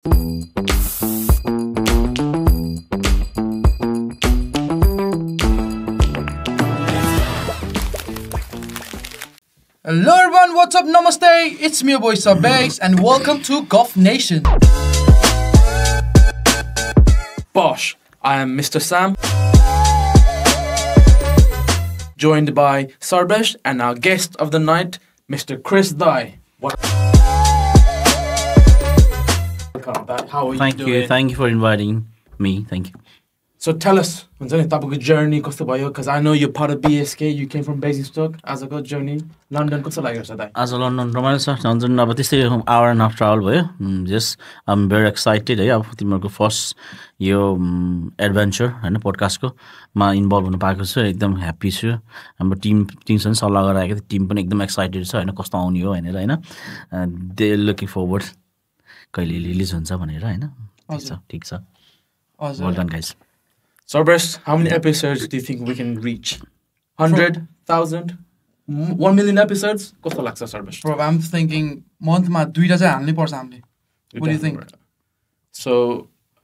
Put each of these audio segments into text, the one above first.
Hello everyone, what's up? Namaste. It's me, your boy Sarbesh, and welcome to Golf Nation. Bosh, I am Mr. Sam, joined by Sarbesh and our guest of the night, Mr. Chris Dai. How are you doing? Thank you for inviting me. Thank you. So tell us, your journey, because I know you're part of BSK, you came from Basingstoke, as a good journey. London, what's it like today? As a London romance, London, अब त्यस्तै hour and a half travel भयो. Just I'm very excited है अब तिमीहरुको first यो adventure हैन पोडकास्टको मा involve हुन पाएको छु एकदम ह्यापी छु हाम्रो टिमसँग सल्लाह गरेर आएको टिम पनि एकदम एक्साइटेड छ हैन कस्तो आउने हो भनेर हैन दे लुकिङ फरवर्ड कहिले रिलिज हुन्छ भनेर हैन ठीक छ well done guys. Sarbesh, how many episodes do you think we can reach? 100,000? 1 million episodes? Kosto लाग्छ Sarbesh? Bro, I'm thinking monthमा दुईटा चाहिँ हाल्नै पर्छ हामीले. What do you think? So,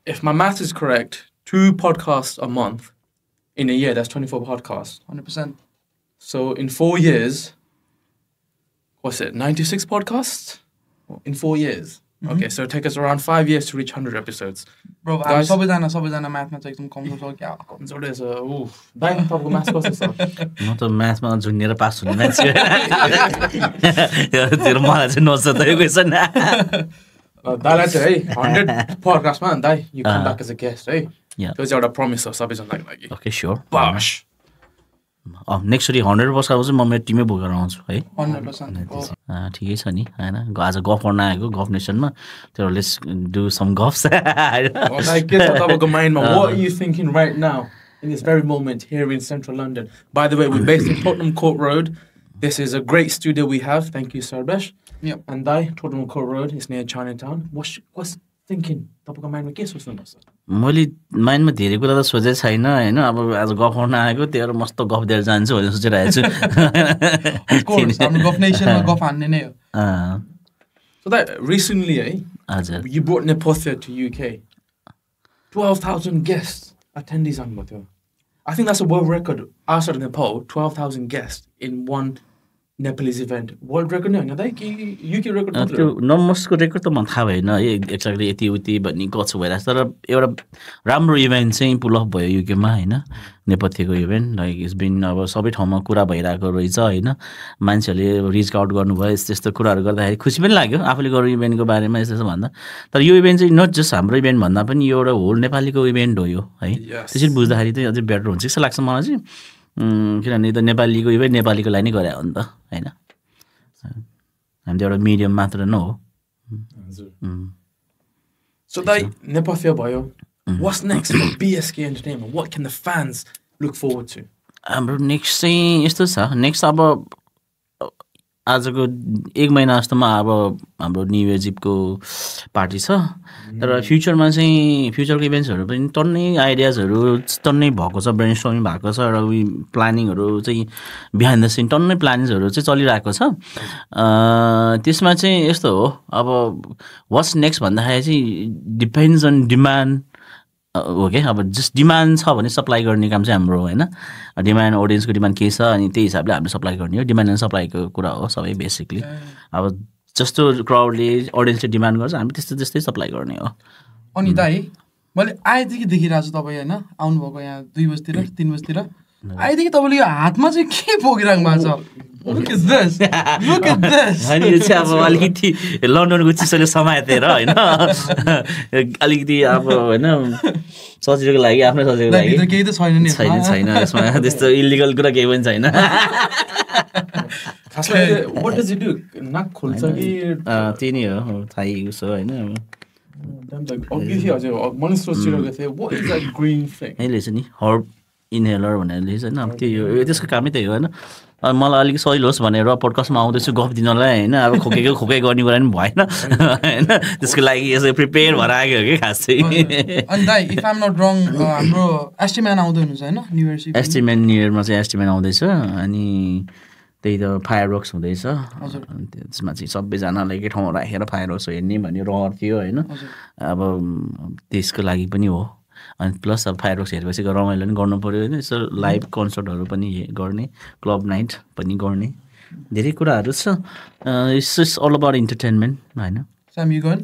if my math is correct, 2 podcasts a month in a year, that's 24 podcasts. 100%. So, in 4 years, what's it, 96 podcasts? In 4 years. Okay, so it take us around 5 years to reach 100 episodes. Bro, guys, सबैजना म्याथमा चाहिँ एकदम कमजोर छ क्या कमजोर रहेछ दाइ तपाईको म्याथ कस्तो छ म त म्याथमा झुन्नेर पास हुने मान्छे तेरो मलाई चाहिँ नसो त यो क्वेसन दाइलाई चाहिँ 100 पडकास्टमा दाइ you come back as a guest है त्यो चाहिँ एउटा प्रमिस हो सबैजनाको लागि ओके स्योर बाश नेक्स्ट 100 वर्षपछि म मेरो टिमै बोकेर आउँछु है 100% ठिकै छ नि हैन आज गफ गर्न आएको गफ नेसनमा त्यो लेट्स डु सम गफ्स like get तपाईँको माइन्डमा what are you thinking right now in this very moment here in central London? By the way, we're based in Tottenham Court Road. This is a great studio we have. Thank you, Sarbesh. Yep. And Dai, Tottenham Court Road is near Chinatown. What's thinking? तपाईँको माइन्डमा के सोच्नुहुन्छ मैले माइन्डमा धेरै कुरा त सोचेको छैन हैन अब आज गफ गर्न आएको त्यही मस्त गफ दिएर जान्छु भनेर सोचिरहेको छु हाम्रो गफ नेसनमा गफ हान्ने नै हो So that recently हजुर you brought Nepothia to UK. 12,000 guests attendees on Nepothia. I think that's a world record outside of Nepal. 12,000 guests in one Nepalese event. World record no, UK record. त्यो नमस्को record त मलाई थाहा भएन है exactly यति उति भन्ने गछ भइरहेको छ तर एउटा राम्रो इभेन्ट चाहिँ पुल अफ भयो युकेमा हैन नेपथ्यको इभेन्ट लाइक इट्स बिन अब सबै ठाउँमा कुरा भइरहेको रहेछ हैन मान्छेहरूले रिच आउट गर्नुभयो यस्तो कुराहरू गर्दाखेरि खुसी पनि लाग्यो आफूले गरेको इभेन्टको बारेमा यस्तो भन्दा तर यो इभेन्ट चाहिँ नट जस्ट हाम्रो इभेन्ट भन्दा पनि यो एउटा होल नेपालीको इभेन्ट हो यो है त्यसरी बुझ्दाखेरि चाहिँ अझै बेटर हुन्छ जस्तो लाग्छ मलाई चाहिँ किनभने त नेपालीको इभेन्ट नेपालीको लागि नै गरे हो नि त हैन हामी त एउटा मिडियम मात्र न हो So that Nepothia भयो. What's next for BSK Entertainment? What can the fans look forward to? हाम्रो नेक्स्ट चाहिँ यस्तो छ नेक्स्ट अब आजको 1 महिना जस्तोमा अब हाम्रो न्यू इयर जिपको पार्टी छ तर फ्युचरमा चाहिँ फ्युचरको इभेन्ट्सहरू पनि टन्नै आइडियाजहरू टन्नै भएको छ ब्रेनस्टर्मिङ भएको छ र प्लानिङहरू चाहिँ बिहाइन्ड द सिन टन्नै प्लानिङ्सहरू चाहिँ चलिरहेको छ त्यसमा चाहिँ यस्तो हो अब वाट्स नेक्स्ट भन्दाखेरि चाहिँ डिपेन्ड्स अन डिमान्ड हो के अब जस्ट डिमान्ड छ भने सप्लाई गर्ने काम चाहिँ हाम्रो हैन डिमान्ड ऑडियन्सको डिमान्ड के छ अनि त्यही हिसाबले हामीले सप्लाई गर्ने हो डिमान्ड एन्ड सप्लाईको कुरा हो सबै बेसिकली अब जस्तो क्राउडले ऑडियन्सले डिमान्ड गर्छ हामी त्यस्तै सप्लाई गर्ने हो अनि दाइ मैले आएदेखि देखिरहेको छु तपाईँ हैन आउनुभएको यहाँ 2 बजेतिर 3 बजेतिर आएदेखि तपाईँले यो हातमा चाहिँ के बोकिराख्नु भएको छ Look at this. Look at this. अनि यो चाहिँ अब अलिकति लन्डनको चिसोले समातेर हैन अलिकति अब हैन सजिलोको लागि आफ्नै सजिलोको लागि केही त छैन नि छैन यसमा त्यस्तो इलिगल कुरा केही पनि छैन खासमा what does it do नाक खोल्छ कि त्यही नै हो थाहै उसो हैन अघि हजुर मैले सोचिरहेको थिएँ what is that green thing यसले चाहिँ नि हर्ब इनहेलर भनेर लेखेछ हैन अब त्यो त्यसको कामै त्यही हो हैन मलाई अलिक सजिलो होस् भनेर पोडकास्टमा आउँदैछु गफ दिनलाई हैन अब खोके गर्ने कुरा पनि भएन हैन त्यसको लागि यसो प्रिपेयर भएर आएको हो कि खास चाहिँ अनि दाइ इफ आई एम नट रङ हाम्रो एस्टिम्यान आउँदै हुनुहुन्छ हैन न्यू इयर एस्टिम्यान न्यू इयरमा चाहिँ एस्टिम्यान आउँदैछ अनि त्यही त फायरवर्क्स हुँदैछ हजुर। त्यसमा चाहिँ सबैजनाले एकै ठाउँमा राखेर फायरवर्क्स हेर्ने भन्ने रहर थियो होइन हजुर। अब त्यसको लागि पनि हो अनि प्लस अब फायरवर्क्स हेरेपछि रमाइलो पनि गर्नु पऱ्यो होइन यसो लाइभ कन्सर्टहरू पनि गर्ने क्लब नाइट पनि गर्ने धेरै कुराहरू छ it's just all about entertainment होइन Sam, you going?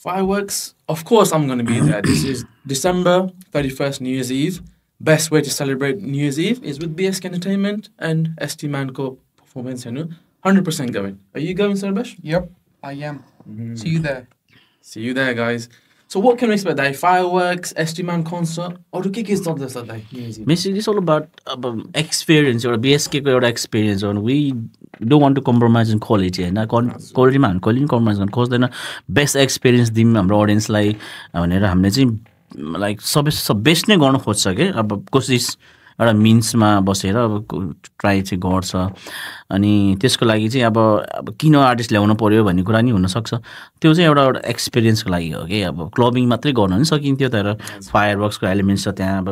Fireworks, of course I'm going to be there. This is December 31st, New Year's Eve. Best way to celebrate New Year's Eve is with BSK Entertainment and ST Manco performance. 100% going. Are you going, Sarbash? Yep, I am. See you there. See you there, guys. So what can we expect that day? Fireworks, ST Man concert? Or the kick is not this that day, New Year's Eve? Basically, it's all about experience or BSK ko एउटा experience हो we don't want to compromise in quality होइन क्वालिटीमा हामी कहिले पनि compromise गर्नु खोज्दैन best experience दिउँ हाम्रो अडियन्सलाई भनेर हामीले चाहिँ लाइक सबै बेस्ट नै गर्नु खोज्छ कि अब कोसिस एउटा मिन्समा बसेर अब ट्राई चाहिँ गर्छ अनि त्यसको लागि चाहिँ अब किन आर्टिस्ट ल्याउनु पऱ्यो भन्ने कुरा नि हुनसक्छ त्यो चाहिँ एउटा एक्सपिरियन्सको लागि हो कि अब क्लबिङ मात्रै गर्न पनि सकिन्थ्यो तर फायरवर्क्सको एलिमेन्ट्स छ त्यहाँ अब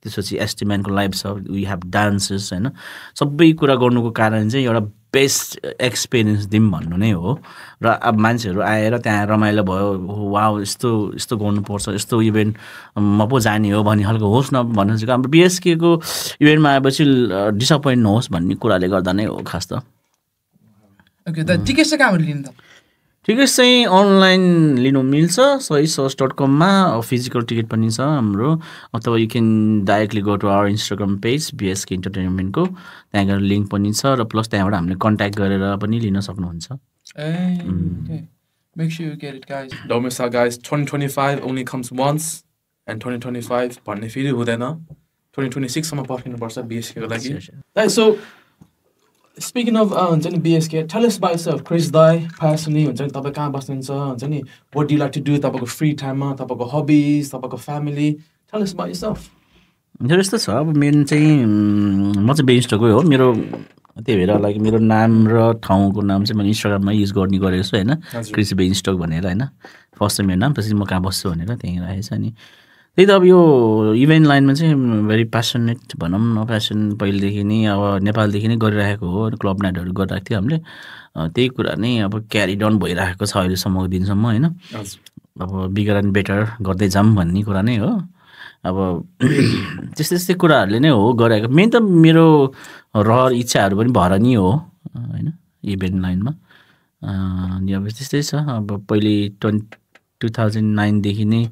त्यसपछि ST Manको लाइभ छ वी हेभ डान्सेस होइन सबै कुरा गर्नुको कारण चाहिँ एउटा बेस्ट एक्सपिरियन्स दिउँ भन्नु नै हो र अब मान्छेहरू आएर त्यहाँ रमाइलो भयो वाउ यस्तो गर्नुपर्छ यस्तो इभेन्ट म पो जाने हो भन्ने खालको होस् न भन्नु चाहिँ हाम्रो BSK को इभेन्टमा आएपछि डिसपोइन्ट नहोस् भन्ने कुराले गर्दा नै हो खास त Okay, the tickets चाहिँ कहाँबाट लिनु त? टिकट चाहिँ अनलाइन लिनु मिल्छ sahisauce.com मा फिजिकल टिकट पनि छ हाम्रो अथवा you can directly go to our Instagram page BSK इन्टरटेनमेन्टको त्यहाँ गएर लिङ्क पनि छ र प्लस त्यहाँबाट हामीले कन्ट्याक्ट गरेर पनि लिन सक्नुहुन्छ Okay. Make sure you get it, guys. Don't miss out, guys. 2025 only comes once, and 2025 भन्ने फेरि हुँदैन 2026 सम्म पर्खिनुपर्छ BSK को लागि Right, so speaking of हुन्छ नि BSK, tell us about yourself. Chris Dai, personally, हुन्छ नि तपाईँ कहाँ बस्नुहुन्छ हुन्छ नि what do you like to do तपाईँको फ्री टाइममा तपाईँको हबिज तपाईँको family tell us about yourself. मेरो यस्तो छ अब मेरो चाहिँ म चाहिँ बेन्स्टकै हो मेरो त्यही भएर लाइक मेरो नाम र ठाउँको नाम चाहिँ मैले इन्स्टाग्राममा युज गर्ने गरेको छु होइन क्रिस बेन्स्टक भनेर होइन फर्स्ट चाहिँ मेरो नाम पछि म कहाँ बस्छु भनेर त्यहीँ राखेको छ नि त्यही त अब यो इभेन्ट लाइनमा चाहिँ भेरी प्यासनेट भनौँ न प्यासन पहिलेदेखि नै अब नेपालदेखि नै गरिरहेको हो क्लब नाइटहरू गरिरहेको थियो हामीले त्यही कुरा नै अब क्यारी डाउन भइरहेको छ अहिलेसम्मको दिनसम्म होइन अब बिगर एन्ड बेटर गर्दै जाऊँ भन्ने कुरा नै हो अब त्यस्तै कुराहरूले नै हो गरेको मेन त मेरो रहर इच्छाहरू पनि भएर नि हो होइन इभेन्ट लाइनमा अनि अब त्यस्तै छ अब पहिले 2009देखि नै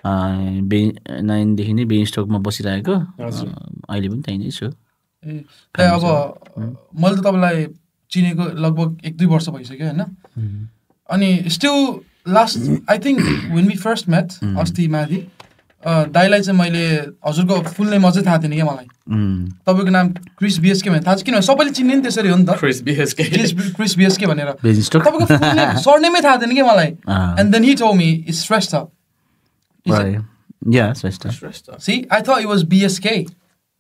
9देखि नै बेन्स्टकमा बसिरहेको अहिले पनि त्यहीँ नै छु अब मैले त तपाईँलाई चिनेको लगभग 1-2 वर्ष भइसक्यो होइन अनि still last I think when we first met अस्ति माथि दाइलाई चाहिँ मैले हजुरको फुल नेम अझै थाहा थिएन क्या मलाई तपाईँको नाम क्रिस BSK भनेर थाहा छ किनभने सबैले चिन्ने नि त्यसरी हो नि त Chris BSK भनेर तपाईँको सरनेमै थाहा थिएन क्या मलाई and then he told me it's Shrestha See, I thought it was BSK.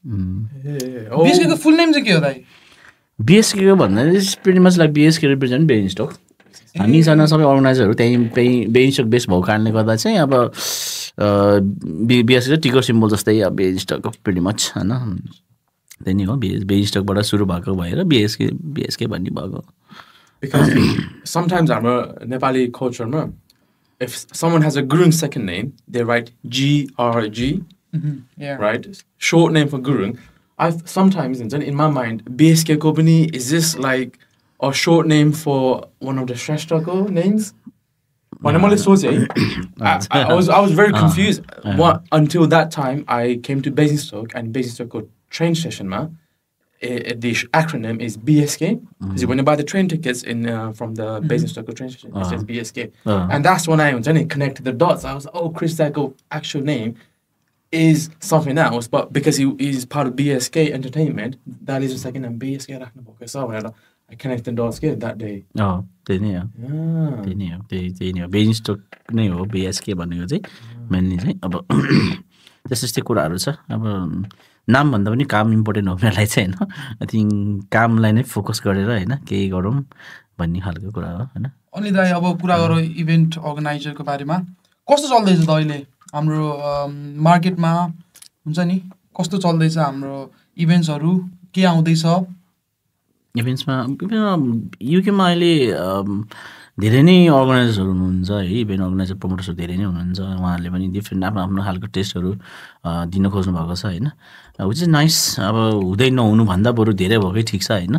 BSK को फुल नेम चाहिँ के हो दाइ? BSK को भन्दा it's pretty much like BSK represent Beanstalk हामीजना सबै अर्गनाइजरहरू त्यहीँ बेन्स्टक बेस भएको कारणले गर्दा चाहिँ अब BSK टिकट सिम्बल जस्तै अब बेन्स्टक प्रिटी मच होइन त्यही नै हो बेन्स्टकबाट सुरु भएको भएर BSK भन्ने भएको Because sometimes हाम्रो Nepali culture if someone has a Gurung second name, they write GRG, right? Short name for Gurung. I've sometimes, in my mind, BSK company, is this like a short name for one of the Shrestha names? I was very confused. Until that time, I came to Basingstoke, and Basingstoke train station, the acronym is BSK. Because when you buy the train tickets from the Basingstoke train station, it says BSK. And that's when I connected the dots. I was like, oh, Chris Dako's actual name is something else, but because he's part of BSK Entertainment, that is the second name, BSK Ragnarok. So I connected the dots that day. Oh, त्यही नै हो त्यही नै हो बेन्स्टक नै हो BSK भनेको चाहिँ मेनली चाहिँ अब त्यस्तै कुराहरू छ अब नामभन्दा पनि काम इम्पोर्टेन्ट हो मेरोलाई चाहिँ होइन आई थिङ्क कामलाई नै फोकस गरेर होइन केही गरौँ भन्ने खालको कुरा हो होइन अनि दाइ अब कुरा गरौँ इभेन्ट अर्गनाइजरको बारेमा कस्तो चल्दैछ त अहिले हाम्रो मार्केटमा हुन्छ नि कस्तो चल्दैछ हाम्रो इभेन्ट्सहरू के आउँदैछ इभेन्ट्समा युकेमा अहिले धेरै नै अर्गनाइजर्सहरू हुनुहुन्छ है, इभेन्ट अर्गनाइजर प्रमोटर्सहरू धेरै नै हुनुहुन्छ। उहाँहरूले पनि डिफ्रेन्ट आफ्नो आफ्नो खालको टेस्टहरू दिन खोज्नु भएको छ होइन, विच इज नाइस। अब हुँदै नहुनुभन्दा बरु धेरै भएकै ठिक छ होइन,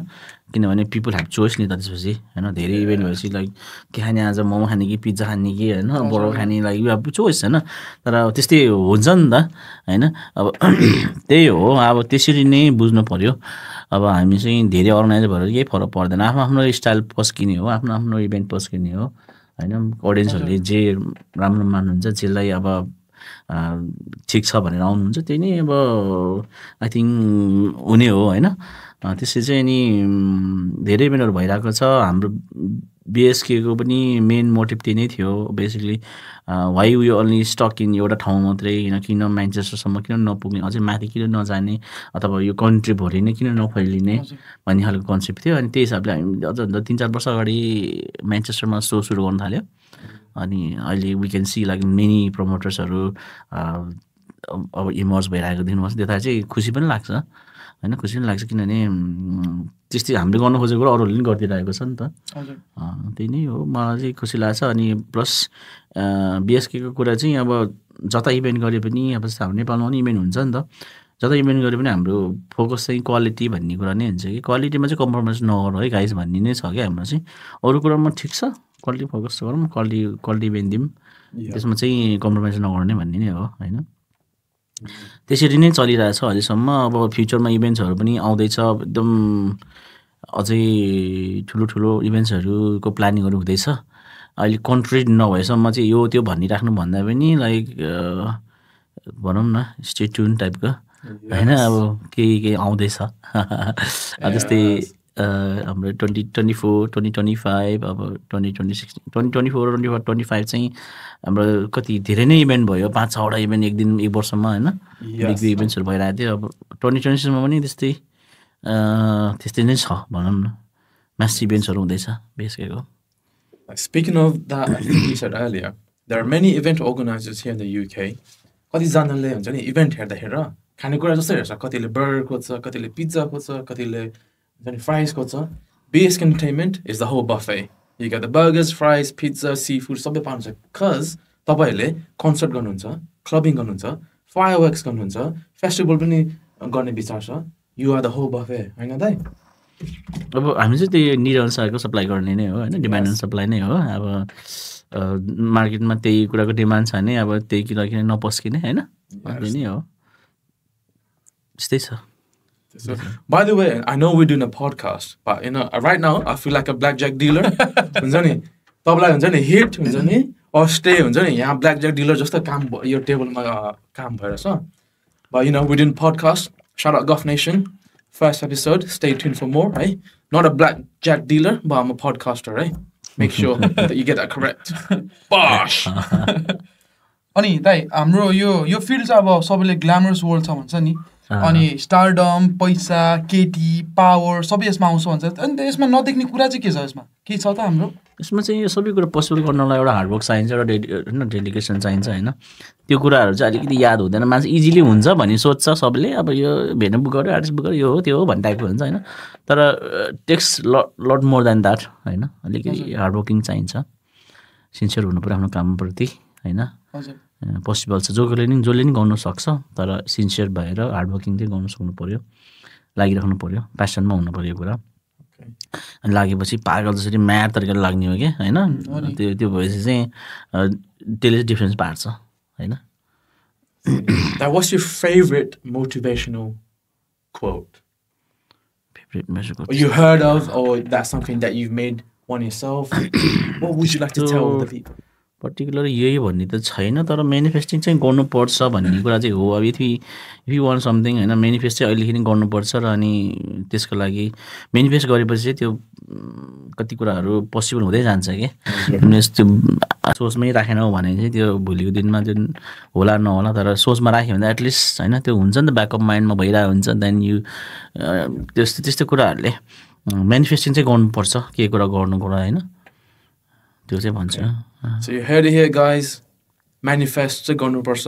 किनभने पिपल ह्याभ चोइस नि त त्यसपछि होइन। धेरै इभेन्ट भएपछि लाइक के खाने आज मोमो खाने कि पिज्जा खाने कि होइन बर्गर खाने, लाइक यो अब चोइस होइन। तर त्यस्तै हुन्छ नि त होइन। अब त्यही हो, अब त्यसरी नै बुझ्नु पऱ्यो। अब हामी चाहिँ धेरै अर्गनाइजर भएर केही फरक पर्दैन, आफ्नो आफ्नो स्टाइल पस्किने हो, आफ्नो आफ्नो इभेन्ट पस्किने हो होइन। अडियन्सहरूले जे राम्रो मान्नुहुन्छ, जसलाई अब ठिक छ भनेर आउनुहुन्छ, त्यही नै अब आई थिङ्क हुने हो होइन। त्यसै चाहिँ नि धेरै इभेन्टहरू भइरहेको छ। हाम्रो बिएसकेको पनि मेन मोटिभ त्यही नै थियो basically, why we only stuck in एउटा ठाउँ मात्रै, किन म्यान्चेस्टरसम्म किन नपुग्ने, अझै माथि किन नजाने, अथवा यो कन्ट्रीभरि नै किन नफैलिने भन्ने खालको कन्सेप्ट थियो। अनि त्यही हिसाबले हामी अझ 3-4 वर्ष अगाडि म्यान्चेस्टरमा सो सुरु गर्नु थाल्यो। अनि अहिले we can see like many प्रमोटर्सहरू अब इमर्ज भइरहेको देख्नुपर्छ। त्यो थाहा चाहिँ खुसी पनि लाग्छ होइन, खुसी पनि लाग्छ किनभने त्यस्तै हामीले गर्नु खोजेको कुरा अरूहरूले पनि गरिदिइरहेको छ नि त। त्यही नै हो, मलाई चाहिँ खुसी लाग्छ। अनि प्लस बिएसकेको कुरा चाहिँ अब जता इभेन्ट गरे पनि, अब जस्तो हाम्रो नेपालमा पनि इभेन्ट हुन्छ नि त, जता इभेन्ट गरे पनि हाम्रो फोकस चाहिँ क्वालिटी भन्ने कुरा नै हुन्छ कि क्वालिटीमा चाहिँ कम्प्रोमाइज नगर है गाइज भन्ने नै छ क्या हाम्रो चाहिँ। अरू कुरामा ठिक छ, क्वालिटी फोकस गरौँ, क्वालिटी इभेन्ट दिउँ, त्यसमा चाहिँ कम्प्रोमाइज नगर्ने भन्ने नै हो होइन। त्यसरी नै चलिरहेछ अहिलेसम्म। अब फ्युचरमा इभेन्ट्सहरू पनि आउँदैछ, एकदम अझै ठुलो ठुलो इभेन्ट्सहरूको प्लानिङहरू हुँदैछ। अहिले कन्ट्री नभएसम्म चाहिँ यो त्यो भनिराख्नु भन्दा पनि लाइक भनौँ न स्टे ट्युन टाइपको होइन। अब केही आउँदैछ जस्तै हाम्रो 2024, 2025, अब 2026, 2024 र 2025 चाहिँ हाम्रो कति धेरै नै इभेन्ट भयो, 5-6वटा इभेन्ट एक वर्षमा होइन, बिग इभेन्ट्सहरू भइरहेको थियो। अब 2026मा पनि त्यस्तै नै छ भनौँ न, म्यास इभेन्ट्सहरू हुँदैछ बिएसकेको। Speaking of that, I think you said earlier, there are many event organizers here in the UK. कतिजनाले हुन्छ नि इभेन्ट हेर्दाखेरि खानेकुरा जस्तै हेर्छ, कतिले बर्गर खोज्छ, कतिले पिज्जा खोज्छ, कतिले फ्राइज खोज्छ। BSK Entertainment is the whole buffet. You get the burgers, fries, pizza, seafood, सबै पाउँछ। Cause तपाईँहरूले कन्सर्ट गर्नुहुन्छ, क्लबिङ गर्नुहुन्छ, फायरवर्क्स गर्नुहुन्छ, फेस्टिभल पनि गर्ने विचार छ। You are the whole buffet, होइन दाइ? अब हामी चाहिँ त्यही निड अनुसारको सप्लाई गर्ने नै हो होइन, डिमान्ड एन्ड सप्लाई नै हो। अब मार्केटमा त्यही कुराको डिमान्ड छ भने अब त्यही किन नपस्किने होइन, त्यही नै हो, त्यस्तै छ। By the way, I know we're doing a podcast, but right now I feel like a blackjack dealer. हुन्छ नि तपाईँलाई हुन्छ नि हिट हुन्छ नि or stay हुन्छ नि यहाँ blackjack dealer जस्तो काम यो टेबलमा काम भइरहेछ। But we're doing podcast. Shout out Golf Nation. First episode. Stay tuned for more. Right? Not a blackjack dealer, but I'm a podcaster. Right? Make sure that you get that correct. Bosh. अनि दाइ हाम्रो यो field चाहिँ अब सबैले glamorous world छ भन्छ नि, अनि स्टारडम, पैसा, केटी, पावर सबै यसमा आउँछ भन्छ। अनि यसमा नदेख्ने कुरा चाहिँ के छ, यसमा के छ त हाम्रो? यसमा चाहिँ यो सबै कुरा पोसिबल गर्नलाई एउटा हार्डवर्क चाहिन्छ, एउटा होइन डेडिकेसन चाहिन्छ होइन। त्यो कुराहरू चाहिँ अलिकति याद हुँदैन, मान्छे इजिली हुन्छ भन्ने सोच्छ सबैले। अब यो भेन्यु बुक गर्यो, आर्टिस्ट बुक गर्यो, यो हो त्यो हो भन्ने टाइपको हुन्छ होइन। तर takes lot more than that होइन, अलिकति हार्डवर्किङ चाहिन्छ, सिन्सियर हुनु पऱ्यो आफ्नो कामप्रति होइन। पोसिबल छ, जसले नि गर्नु सक्छ, तर सिन्सियर भएर हार्डवर्किङ चाहिँ गर्नु सक्नु पऱ्यो, लागिराख्नु पऱ्यो, प्यासनमा हुनु पऱ्यो कुरा। अनि लागेपछि पागल जसरी म्याड तरिकाले लाग्ने हो कि होइन, त्यो भएपछि चाहिँ त्यसले डिफ्रेन्स पार्छ होइन। What's your favorite motivational quote? Favorite motivational quote you heard of, or that's something that you've made one yourself? What would you like to tell the people? Particular यही भन्ने त छैन, तर मेनिफेस्टिङ चाहिँ गर्नुपर्छ भन्ने कुरा चाहिँ हो। अब इफ यु वान्ट समथिङ होइन, मेनिफेस्ट चाहिँ अहिलेदेखि नै गर्नुपर्छ र अनि त्यसको लागि मेनिफेस्ट गरेपछि चाहिँ त्यो कति कुराहरू पोसिबल हुँदै जान्छ कि। त्यो सोचमै राखेनौ भने चाहिँ त्यो भोलिको दिनमा त्यो होला नहोला, तर सोचमा राख्यो भने एटलिस्ट होइन त्यो हुन्छ नि त, ब्याकअप माइन्डमा भइरहेको हुन्छ। देन यु त्यस्तो कुराहरूले मेनिफेस्टिङ चाहिँ गर्नुपर्छ, के कुरा गर्नुको कुरा होइन, त्यो चाहिँ भन्छ। So you heard it here, guys. Manifest चाहिँ गर्नुपर्छ,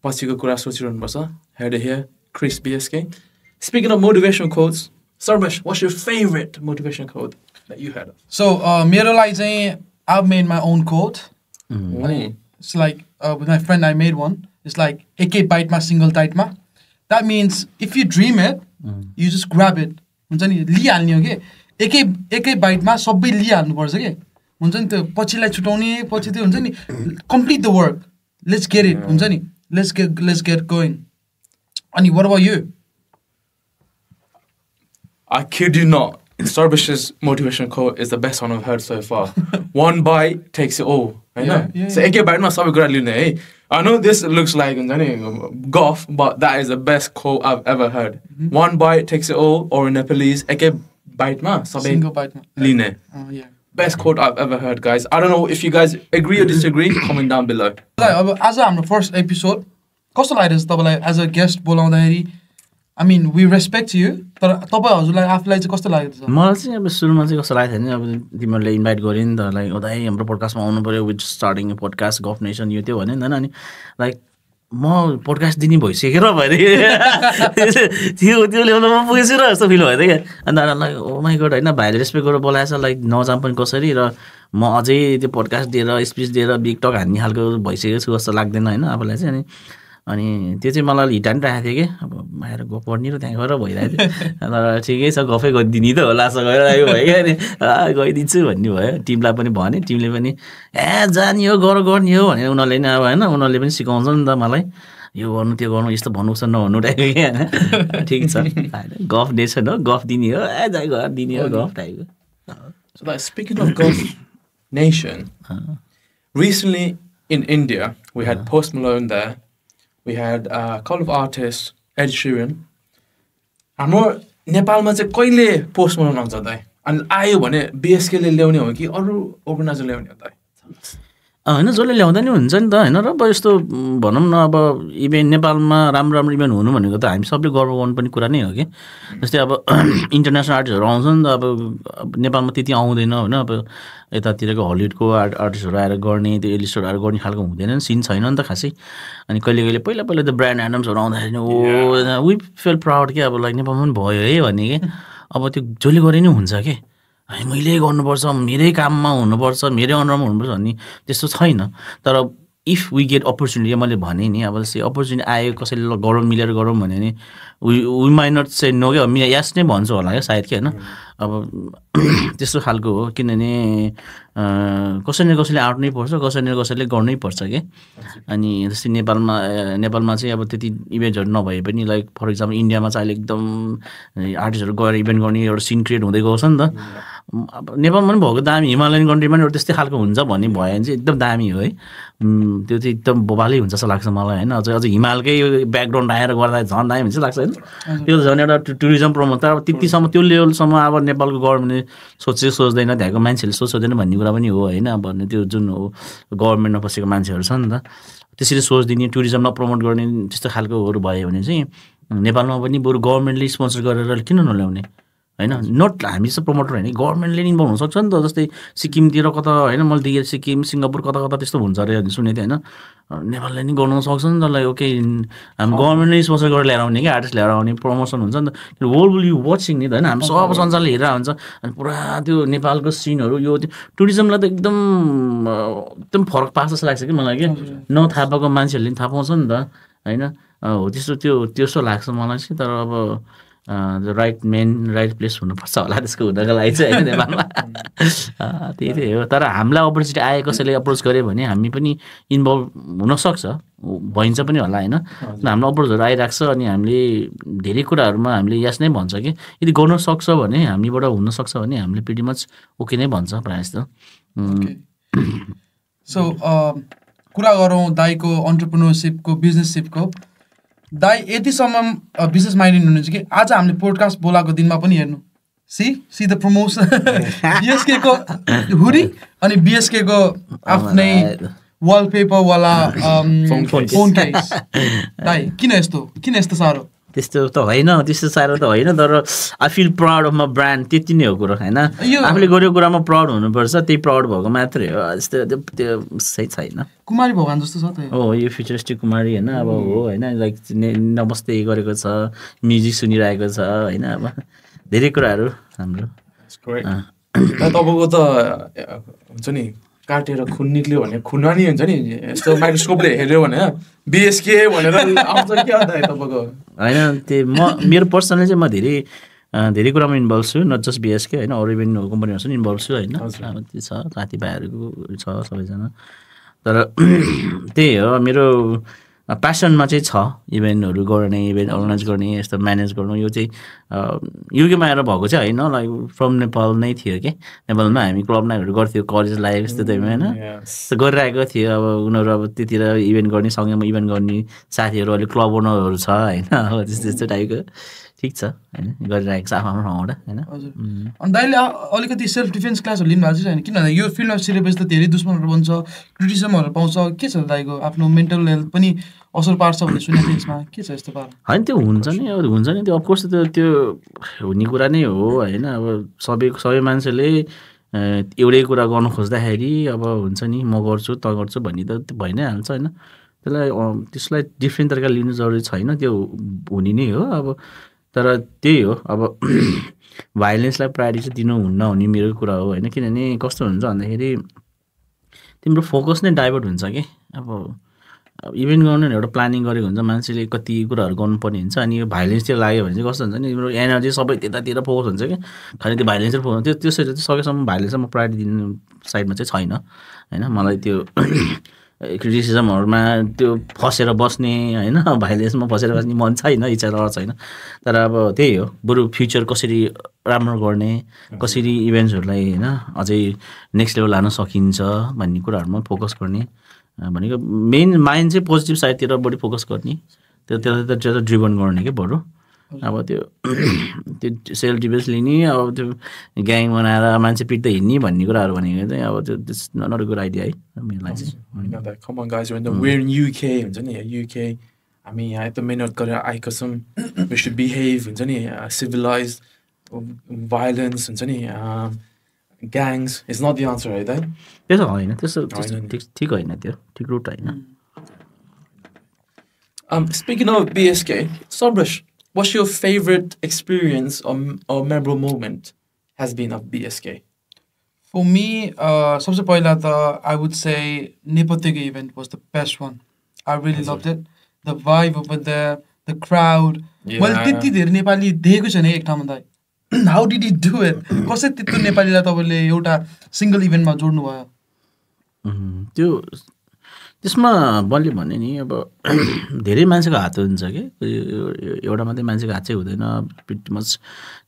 पछिको कुरा सोचिरहनुपर्छ। Heard it here, Chris BSK. Speaking of motivational quotes, Sarvesh, what's your favorite motivation quote that you heard of? So, मेरो लागि चाहिँ I've made my own quote. It's like with my friend I made one. It's like एकै बाइटमा single टाइटमा. That means if you dream it, you just grab it. हुन्छ नि लिइहाल्ने हो कि एकै बाइटमा सबै लिइहाल्नुपर्छ कि हुन्छ नि त्यो पछिलाई छुटाउने पछि त्यो हुन्छ नि complete the work. Let's get it. हुन्छ नि let's get going. अनि what about you? I kid you not. Sarvesh's motivation quote is the best one I've heard so far. One bite takes it all. I know. So एकै बाइटमा सबै कुरा लिने है. I know this looks like golf, but that is the best quote I've ever heard. One bite takes it all, or in Nepalese, एकै बाइटमा सबै Single bite. लिने. Best quote I've ever heard, guys. I don't know if you guys agree or disagree. Comment down below. अब आज हाम्रो first episode कस्तो लागिरहेछ तपाईँलाई as a guest बोलाउँदाखेरि? I mean, we respect you. तर तपाईँ हजुरलाई आफूलाई चाहिँ कस्तो लागेको छ? मलाई चाहिँ अब सुरुमा चाहिँ कस्तो लागेको थियो नि, अब तिमीहरूले इन्भाइट गर्यो नि त, लाइक दाइ हाम्रो पोडकास्टमा आउनु पऱ्यो, विथ स्टार्टिङ पोडकास्ट गफ नेसन यो त्यो भन्यो नि त, अनि लाइक म पोडकास्ट दिने भइसकेर भयो त्यो लेभलमा म पुगेछु र जस्तो फिल भयो क्या. अन्त लाइक ओ माई गड होइन, भाइले रेस्पेक्ट गरेर बोलाएछ, लाइक नजाम पनि कसरी, र म अझै त्यो पोडकास्ट दिएर स्पिच दिएर बिग टक हान्ने खालको भइसकेको छु जस्तो लाग्दैन होइन आफूलाई चाहिँ. अनि त्यो चाहिँ मलाई हिटानी राखेको थियो कि अब आएर गफ गर्ने र त्यहाँ गएर भइरहेको थियो. तर ठिकै छ, गफै गरिदिने त होला जस्तो गएर भयो क्या, नि गइदिन्छु भन्ने भयो. टिमलाई पनि भने, टिमले पनि जाने हो गर्ने हो भनेर उनीहरूले नि अब होइन, उनीहरूले पनि सिकाउँछ नि त मलाई, यो गर्नु त्यो गर्नु यस्तो भन्नुपर्छ नभन्नु टाइपको कि होइन. ठिक छ होइन, गफ नेसन हो, गफ दिने हो, दिने हो गफ टाइपको. So like speaking of Golf Nation, recently in India we had Post Malone there. We had a couple of artists, Ed Sheeran. हाम्रो नेपालमा चाहिँ कहिले पोस्ट मलोन आउँछ त? अनि आयो भने BSK ले ल्याउने हो कि अरू अर्गनाइजर ल्याउने हो त? होइन, जसले ल्याउँदा नि हुन्छ नि त होइन. र अब यस्तो भनौँ न, अब इभेन्ट नेपालमा राम्रो इभेन्ट हुनु भनेको त हामी सबले गर्व गर्नुपर्ने कुरा नै हो कि. जस्तै अब इन्टरनेसनल आर्टिस्टहरू आउँछ नि त, अब नेपालमा त्यति आउँदैन होइन. अब यतातिरको हलिउडको आर्टिस्टहरू आएर गर्ने, त्यो एलिस्टहरू आएर गर्ने खालको हुँदैन, सिन छैन नि त खासै. अनि कहिले पहिला त ब्रान्ड एडम्सहरू आउँदाखेरि ओ वी फिल प्राउड कि अब लाइक नेपालमा पनि भयो है भन्ने कि. अब त्यो जसले गरे नि हुन्छ कि, मैले गर्नुपर्छ, मेरै काममा हुनुपर्छ, मेरै अन्डरमा हुनुपर्छ भन्ने त्यस्तो छैन. तर इफ वी गेट अपर्च्युनिटी, मैले भने नि अब जस्तै अपर्च्युनिटी आयो कसैले गरौँ मिलेर गरौँ भने नि we may not say no क्या, यस नै भन्छु होला क्या सायद कि होइन. अब त्यस्तो खालको हो, किनभने कसैले आउट्नै पर्छ, कसैले गर्नै पर्छ कि. अनि जस्तै नेपालमा चाहिँ अब त्यति इभेन्टहरू नभए पनि, लाइक फर इक्जाम्पल इन्डियामा चाहिँ अहिले एकदम आर्टिस्टहरू गएर इभेन्ट गर्ने एउटा सिन क्रिएट हुँदै गएको छ नि त. अब नेपालमा पनि भएको दामी, हिमालयन कन्ट्रीमा पनि एउटा त्यस्तै खालको हुन्छ भन्ने भयो भने चाहिँ एकदम दामी हो है. त्यो चाहिँ एकदम बोबालै हुन्छ जस्तो लाग्छ मलाई होइन. अझ हिमालकै ब्याकग्राउन्ड आएर गर्दा झन् दामी हुन्छ लाग्छ होइन. त्यो झन् एउटा टुरिज्म प्रमोट. तर अब त्यतिसम्म त्यो लेभलसम्म अब नेपालको गभर्मेन्टले सोच्दैन, त्यहाँको मान्छेहरूले सोच्दैन भन्ने कुरा पनि हो होइन. भन्ने त्यो जुन हो गभर्मेन्टमा बसेको मान्छेहरू छ नि त, त्यसरी सोचिदिने, टुरिज्ममा प्रमोट गर्ने त्यस्तो खालकोहरू भयो भने चाहिँ नेपालमा पनि बरु गभर्मेन्टले स्पोन्सर गरेर किन नल्याउने होइन. नट हामी चाहिँ प्रमोटर होइन, गभर्मेन्टले नि इन्भल्भ हुनसक्छ नि त. जस्तै सिक्किमतिर कता होइन, मैले देखेँ सिक्किम सिङ्गापुर कता त्यस्तो हुन्छ अरे सुनेको थिएँ होइन. नेपालले नि गर्नु सक्छ नि त. लाइक ओके हामी गभर्मेन्टले स्पोन्सर गरेर ल्याएर आउने कि आर्टिस्ट ल्याएर आउने, प्रमोसन हुन्छ नि त. वर्ल्ड विल यु वाचिङ नि त होइन, हामी सब संसारले हेरेर हुन्छ. अनि पुरा त्यो नेपालको सिनहरू यो टुरिज्मलाई त एकदम फरक पार्छ जस्तो लाग्छ कि मलाई कि. नथाहा पाएको मान्छेहरूले पनि थाहा पाउँछ नि त होइन. हो त्यस्तो लाग्छ मलाई चाहिँ. तर अब राइट प्लेस हुनुपर्छ होला त्यसको हुनको लागि चाहिँ होइन नेपालमा. त्यही हो. तर हामीलाई अपर्च्युनिटी आए, कसैले अप्रोच गऱ्यो भने हामी पनि इन्भल्भ हुनसक्छ, भइन्छ पनि होला होइन. हामीलाई अप्रोचहरू आइरहेको छ अनि हामीले धेरै कुराहरूमा हामीले यस नै भन्छ कि यदि गर्न सक्छ भने, हामीबाट हुनसक्छ भने हामीले प्रिटी मच ओके नै भन्छ प्रायः जस्तो. सो कुरा गरौँ दाइको अन्टरप्रेन्योरसिपको, बिजनेससिपको. दाइ यतिसम्म बिजनेस माइन्डेड हुनुहुन्छ कि आज हामीले पोडकास्ट बोलाएको दिनमा पनि हेर्नु सी द प्रमोसन BSK को हुडी अनि BSK को आफ्नै वालपेपरवाला फोन केस. दाइ किन यस्तो साह्रो? त्यस्तो त होइन, त्यस्तो साह्रो त होइन. तर I feel proud of my brand, त्यति नै हो कुरो होइन. आफूले गरेको कुरामा प्राउड हुनुपर्छ, त्यही प्राउड भएको मात्रै हो. त्यस्तो त्यो सही छैन. कुमारी भगवान जस्तो छ त हो यो फ्युचरिस्टिक कुमारी होइन. अब हो होइन, लाइक नमस्ते गरेको छ, म्युजिक सुनिरहेको छ होइन. अब धेरै कुराहरू हाम्रो तपाईँको त हुन्छ नि काटेर खुन निक्ल्यो भने खुनमा नि हुन्छ नि यस्तो माइक्रोस्कोपले हेऱ्यो भने बिएसके भनेर आउँछ के अन्त तपाईँको होइन त्यो मेरो पर्सनली चाहिँ म धेरै कुरामा इन्भल्भ छु नट जस्ट बिएसके होइन अरू इभेन्ट कम्पनीहरू इन्भल्भ छु होइन त्यो छ साथीभाइहरूको छ सबैजना तर त्यही हो मेरो प्यासनमा चाहिँ छ इभेन्टहरू गर्ने इभेन्ट अर्गनाइज गर्ने यस्तो म्यानेज गर्नु यो चाहिँ युकेमा आएर भएको चाहिँ होइन लाइक फ्रम नेपाल नै थियो कि नेपालमा हामी क्लब नाइटहरू गर्थ्यो कलेज लाइफ यस्तो टाइममा होइन गरिरहेको थियो अब उनीहरू अब त्यतिर इभेन्ट गर्ने सँगैमा इभेन्ट गर्ने साथीहरू अहिले क्लब ओनरहरू छ होइन अब त्यस्तो टाइपको ठिक छ होइन गरिरहेको छ आफ्नो ठाउँबाट होइन अनि दाइले अलिकति सेल्फ डिफेन्स क्लासहरू लिनु भएको छ होइन किनभने यो फिल्डमा छिरेपछि त धेरै दुश्मनहरू बन्छ क्रिटिसिजमहरू पाउँछ के छ दाइको आफ्नो मेन्टल हेल्थ पनि असर पार्छ भन्ने सुनेको यसमा के छ यस्तो पार होइन त्यो हुन्छ नि अब हुन्छ नि त्यो अफकोर्स त्यो हुने कुरा नै हो होइन अब सबै मान्छेले एउटै कुरा गर्नु खोज्दाखेरि अब हुन्छ नि म गर्छु त गर्छु भन्ने त भइ नै हाल्छ होइन त्यसलाई डिफ्रेन्ट तरिकाले लिनु जरुरी छैन त्यो हुने नै हो अब तर त्यही हो अब भाइलेन्सलाई प्रायोरिटी चाहिँ दिनुहुन्न हुने मेरो कुरा हो होइन किनभने कस्तो हुन्छ भन्दाखेरि तिम्रो फोकस नै डाइभर्ट हुन्छ कि अब इभेन्ट गर्नु एउटा प्लानिङ गरेको हुन्छ मान्छेले कति कुराहरू गर्नुपर्ने हुन्छ अनि यो भाइलेन्सतिर लाग्यो भने चाहिँ कस्तो हुन्छ नि तिम्रो एनर्जी सबै त्यतातिर फोकस हुन्छ कि खालि त्यो भाइलेन्सतिर फोकस हुन्छ त्यसरी चाहिँ सकेसम्म भाइलेन्समा म प्रायोरिटी दिने साइडमा चाहिँ छैन होइन मलाई त्यो क्रिटिसिजमहरूमा त्यो फसेर बस्ने होइन भाइलेन्समा फसेर बस्ने मन छैन इच्छा रहर छैन तर अब त्यही हो बरु फ्युचर कसरी राम्रो गर्ने कसरी इभेन्ट्सहरूलाई होइन अझै नेक्स्ट लेभल लान सकिन्छ भन्ने कुराहरूमा फोकस गर्ने भनेको मेन माइन्ड चाहिँ पोजिटिभ साइडतिर बढी फोकस गर्ने त्यो ड्रिभन गर्ने क्या बरु अब त्यो सेल्फ डिफेन्स लिने अब त्यो ग्याङ बनाएर मान्छे पिट्दै हिँड्ने भन्ने कुराहरू भनेको चाहिँ अब त्यो नट गुड आइडिया है मेरो लागि चाहिँ Come on guys, we're in UK हुन्छ नि UK हामी यहाँ यस्तो मेहनत गरेर आएका छौँ we should behave हुन्छ नि civilized violence हुन्छ नि gangs is not the answer है त त्यसो होइन त्यसो ठिक होइन त्यो ठिक रुट होइन Speaking of BSK, Somresh, what's your favorite experience or memorable moment has been of BSK? For me, सबसे पहिला त I would say नेपथ्यको event was the best one. I really loved it. The vibe over there, the crowd. मैले त्यति धेरै नेपाली देखेको छैन एक ठाउँमा त How did he do it? कसरी त्यत्रो नेपालीलाई तपाईँले एउटा सिङ्गल इभेन्टमा जोड्नु भयो त्यो त्यसमा बलि भने नि अब धेरै मान्छेको हात हुन्छ कि एउटा मात्रै मान्छेको हात चाहिँ हुँदैन प्रिटी मच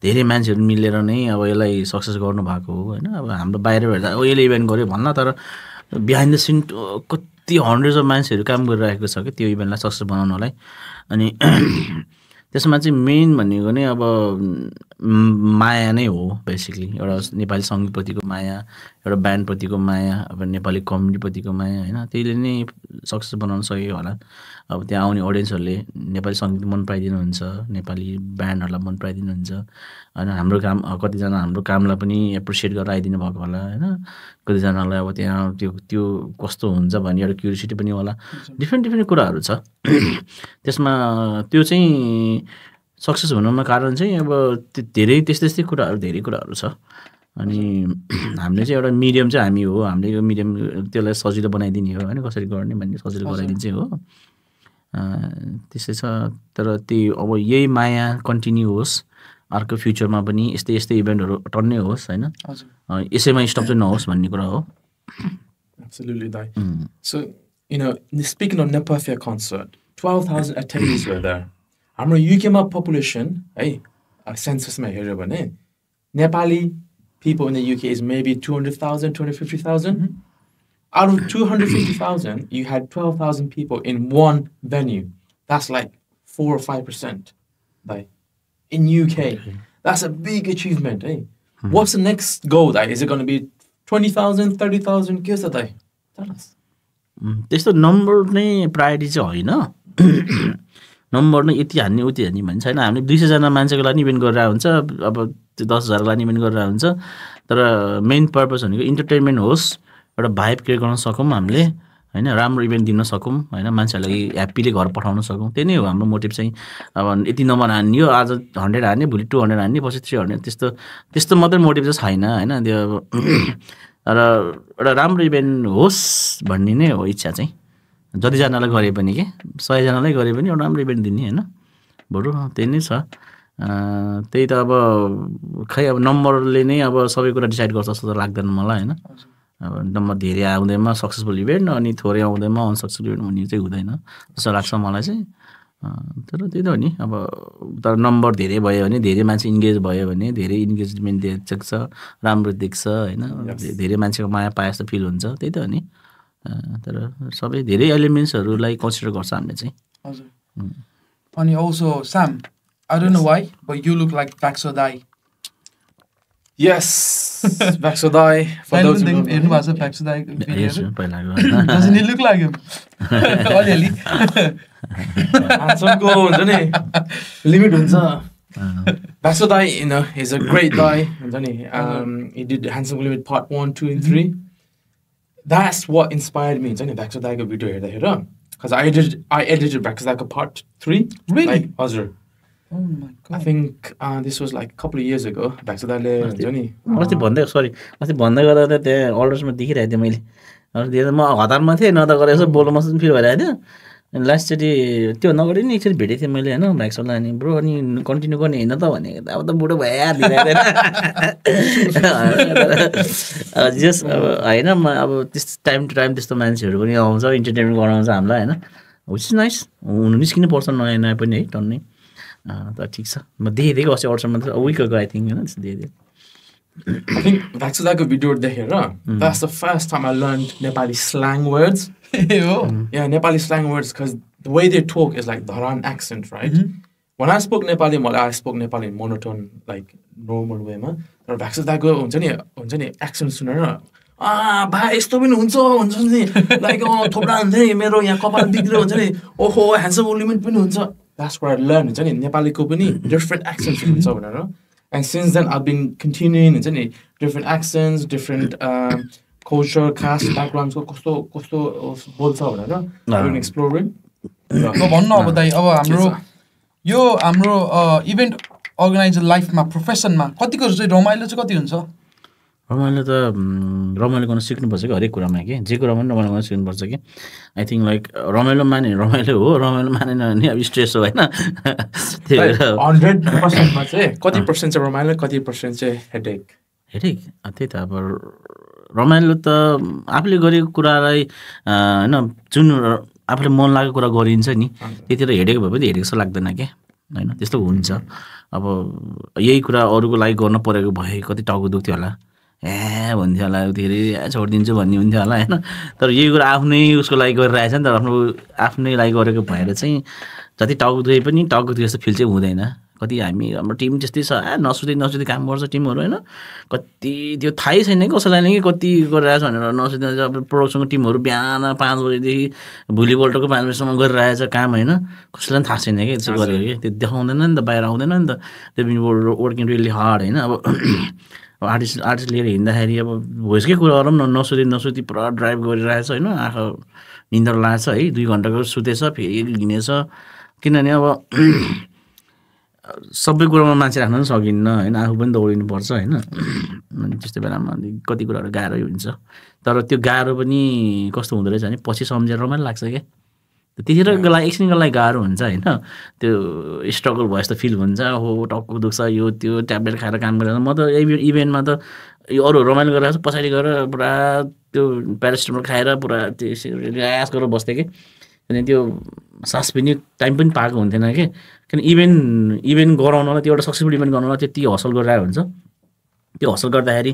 धेरै मान्छेहरू मिलेर नै अब यसलाई सक्सेस गर्नुभएको हो होइन अब हाम्रो बाहिर हेर्दा यसले इभेन्ट गर्यो भन्ला तर बिहाइन्ड द सिन कति हन्ड्रेड्स अफ मान्छेहरू काम गरिरहेको छ कि त्यो इभेन्टलाई सक्सेस बनाउनलाई अनि त्यसमा चाहिँ मेन भनेको नै अब माया नै हो बेसिकली एउटा नेपाली सङ्गीतप्रतिको माया एउटा ब्यान्डप्रतिको माया अब नेपाली कम्युनिटीप्रतिको माया होइन त्यसले नै सक्सेस बनाउन सक्यो होला अब त्यहाँ आउने अडियन्सहरूले नेपाली सङ्गीत मन पराइदिनुहुन्छ नेपाली ब्यान्डहरूलाई मन पराइदिनुहुन्छ होइन हाम्रो काम कतिजना हाम्रो कामलाई पनि एप्रिसिएट गरेर आइदिनु भएको होला होइन कतिजनालाई अब त्यहाँ त्यो कस्तो हुन्छ भन्ने एउटा क्युरियोसिटी पनि होला डिफ्रेन्ट कुराहरू छ त्यसमा त्यो चाहिँ सक्सेस हुनुमा कारण चाहिँ अब धेरै त्यस्तै कुराहरू धेरै कुराहरू छ अनि हामीले चाहिँ एउटा मिडियम चाहिँ हामी हो हामीले यो मिडियम त्यसलाई सजिलो बनाइदिने हो होइन कसरी गर्ने भन्ने सजिलो गराइदिन्छ हो त्यसै छ तर त्यही अब यही माया कन्टिन्यू होस् अर्को फ्युचरमा पनि यस्तै इभेन्टहरू टन्नै होस् होइन यसैमा स्टप चाहिँ नहोस् भन्ने कुरा हो Absolutely, Dai. So, speaking of Nepathia concert, 12,000 attendees were there. Our UK population, census ma heऱ्यो भने Nepali people in the UK is maybe 200,000, 250,000. Out of 250,000, you had 12,000 people in one venue. That's like 4 or 5%. In UK, that's a big achievement. What's the next goal? Is it going to be 20,000, 30,000? के छ त Tell us. त्यस्तो number नै priority चाहिँ होइन number नै यति हान्ने उति हान्ने भन्ने छैन हामीले 200जना मान्छेको लागि इभेन्ट गरेर हुन्छ अब त्यो 10,000 लागि इभेन्ट गरेर हुन्छ तर मेन पर्पस भनेको इन्टरटेनमेन्ट होस् एउटा भाइब क्रिएट गर्न सकौँ हामीले होइन राम्रो इभेन्ट दिन सकौँ होइन मान्छेहरूलाई ह्याप्पीले घर पठाउन सकौँ त्यही नै हो हाम्रो मोटिभ चाहिँ अब यति नम्बर हान्यो आज 100 हान्ने भोलि 200 हान्ने पछि 300 त्यस्तो मात्रै मोटिभ चाहिँ छैन होइन त्यो अब र एउटा राम्रो इभेन्ट होस् भन्ने नै हो इच्छा चाहिँ जतिजनालाई गरे पनि के 100जनालाई गरे पनि एउटा राम्रो इभेन्ट दिने होइन बरु त्यही नै छ त्यही त अब खै अब नम्बरले नै अब सबै कुरा डिसाइड गर्छ जस्तो त लाग्दैन मलाई होइन अब नम्बर धेरै आउँदैमा सक्सेसफुल इभेन्ट अनि थोरै आउँदैमा अनसक्सेसफुल इभेन्ट हुने चाहिँ हुँदैन जस्तो लाग्छ मलाई चाहिँ तर त्यही त हो नि अब तर नम्बर धेरै भयो भने धेरै मान्छे इन्गेज भयो भने धेरै इन्गेजमेन्ट देख्छ राम्रो देख्छ होइन धेरै मान्छेको माया पाए जस्तो फिल हुन्छ त्यही त हो नि तर सबै धेरै एलिमेन्ट्सहरूलाई कन्सिडर गर्छ हामीले चाहिँ हजुर अनि also Sam I don't know why but you look like Baxo Dai Yes, Baxo Dai. For those who don't know. Baxo Dai. Doesn't he look like him? Handsome go, हुन्छ नि limit हुन्छ. Baxo Dai, you know, he's a great guy, हुन्छ नि. He did Handsome Limit Part 1, 2 and 3. That's what inspired me, हुन्छ नि Baxo Dai को video हेर्दा हेर. Because I edited Baxo Dai को Part 3. Really? Like, हजुर. Oh my god. I think this was like a couple of years ago. Baxo Dai ले हुन्छ नि. अस्ति भन्दै गर्दा त त्यहाँ अल्डर्समा देखिरहेको थिएँ मैले अस्ति म हतारमा थिएँ न त गरेर यसो बोल्नु मस्तो फिल भइरहेको थियो अनि लास्टचोटि त्यो नगरी नि एकचोटि भेटेको थिएँ मैले होइन भ्याक्सलाई अनि ब्रो अनि कन्टिन्यू गर्ने होइन त भने अब त बुढो भइहाल्दैन जस अब होइन म अब त्यस्तो टाइम टु टाइम त्यस्तो मान्छेहरू पनि आउँछ इन्टरटेनमेन्ट गराउँछ हामीलाई होइन विच इज नाइस हुनु निस्किनु पर्छ नयाँ नयाँ पनि है टन्नै त ठिक छ म देखेको अस्ति अल्सरमा त विक अगो आई थिङ्क होइन त्यस्तो देखेको I think Baxo Dai को भिडियो देखेर that's the first time I learned Nepali slang words. Yeah, Nepali slang words because the way they talk is like Dharan accent, right? When I spoke Nepali, I spoke Nepali in monotone, like normal way ma. तर Baxo Dai को हुन्छ नि accent सुनेर भाइ यस्तो पनि हुन्छ नि लाइक थोप्रा हुन्छ नि मेरो यहाँ कपाल बिग्रियो हुन्छ नि ओहो ह्यान्डसम लिमिट पनि हुन्छ. That's where I learned हुन्छ नि नेपालीको पनि different accents हुन्छ भनेर. And since then, I've been continuing in different accents, different culture, caste, backgrounds. I've been exploring. यो हाम्रो इभेन्ट अर्गनाइजर लाइफमा प्रोफेसनमा कतिको चाहिँ रमाइलो चाहिँ कति हुन्छ रमाइलो त रमाइलो गर्न सिक्नुपर्छ कि हरेक कुरामा कि जे कुरामा पनि रमाइलो गर्न सिक्नुपर्छ कि आई थिङ्क लाइक रमाइलो माने रमाइलो हो रमाइलो मानेन भने अब स्ट्रेस हो होइन 100%मा चाहिँ कति पर्सेन्ट चाहिँ रमाइलो कति पर्सेन्ट चाहिँ हेडेक त्यही त अब रमाइलो त आफूले गरेको कुरालाई होइन जुन आफूले मन लागेको कुरा गरिन्छ नि त्यतिखेर हेडेक भए पनि हेडेक जस्तो लाग्दैन क्या होइन त्यस्तो हुन्छ अब यही कुरा अरूको लागि गर्न परेको भए कति टाउको दुख्थ्यो होला भन्थ्यो होला धेरै छोडिदिन्छु भन्ने हुन्थ्यो होला होइन तर यही कुरा आफ्नै उसको लागि गरिरहेछ नि त आफ्नै लागि गरेको भएर चाहिँ जति टाउको दुखे पनि टाउको दुखे जस्तो फिल चाहिँ हुँदैन कति हामी हाम्रो टिम त्यस्तै छ नसुधी काम गर्छ टिमहरू होइन कति त्यो थाहै छैन कि कसैलाई नै कि कति गरिरहेछ भनेर नसुधी अब प्रोडक्सनको टिमहरू बिहान 5 बजीदेखि भोलिपल्टको 5 बजीसम्म गरिरहेछ काम होइन कसैलाई पनि थाहा छैन कि त्यसो गरेको कि त्यो देखाउँदैन नि त बाहिर आउँदैन नि त त्यो वर्किङ रियली हार्ड होइन अब आर्टिस्ट लिएर हिँड्दाखेरि अब भोइसकै कुरा गरौँ न नसुधी पुरा ड्राइभ गरिरहेछ होइन आँखा निन्द्रा लाग्छ है 2 घन्टाको सुतेछ फेरि हिँडेछ किनभने अब सबै कुरामा मान्छे राख्न पनि सकिन्न होइन आफू पनि दौडिनुपर्छ होइन त्यस्तो बेलामा कति कुराहरू गाह्रै हुन्छ तर त्यो गाह्रो पनि कस्तो हुँदो रहेछ भने पछि सम्झेर रमाइलो लाग्छ क्या त्यतिखेरको लागि एकछिनको लागि गाह्रो हुन्छ होइन त्यो स्ट्रगल भयो जस्तो फिल हुन्छ हो टाउको दुख्छ यो त्यो ट्याब्लेट खाएर काम गरेर म त इभेन्टमा त यो अरू रमाइलो गरेर पछाडि गएर पुरा त्यो प्यारासिटामोल खाएर पुरा त्यो रिल्याक्स गरेर बस्थेँ कि अनि त्यो सास पनि टाइम पनि पाएको हुन्थेन कि किन इभेन्ट गराउनलाई त्यो एउटा सक्सेसफुल इभेन्ट गर्नलाई त्यति हसल गरिरहेको हुन्छ त्यो हसल गर्दाखेरि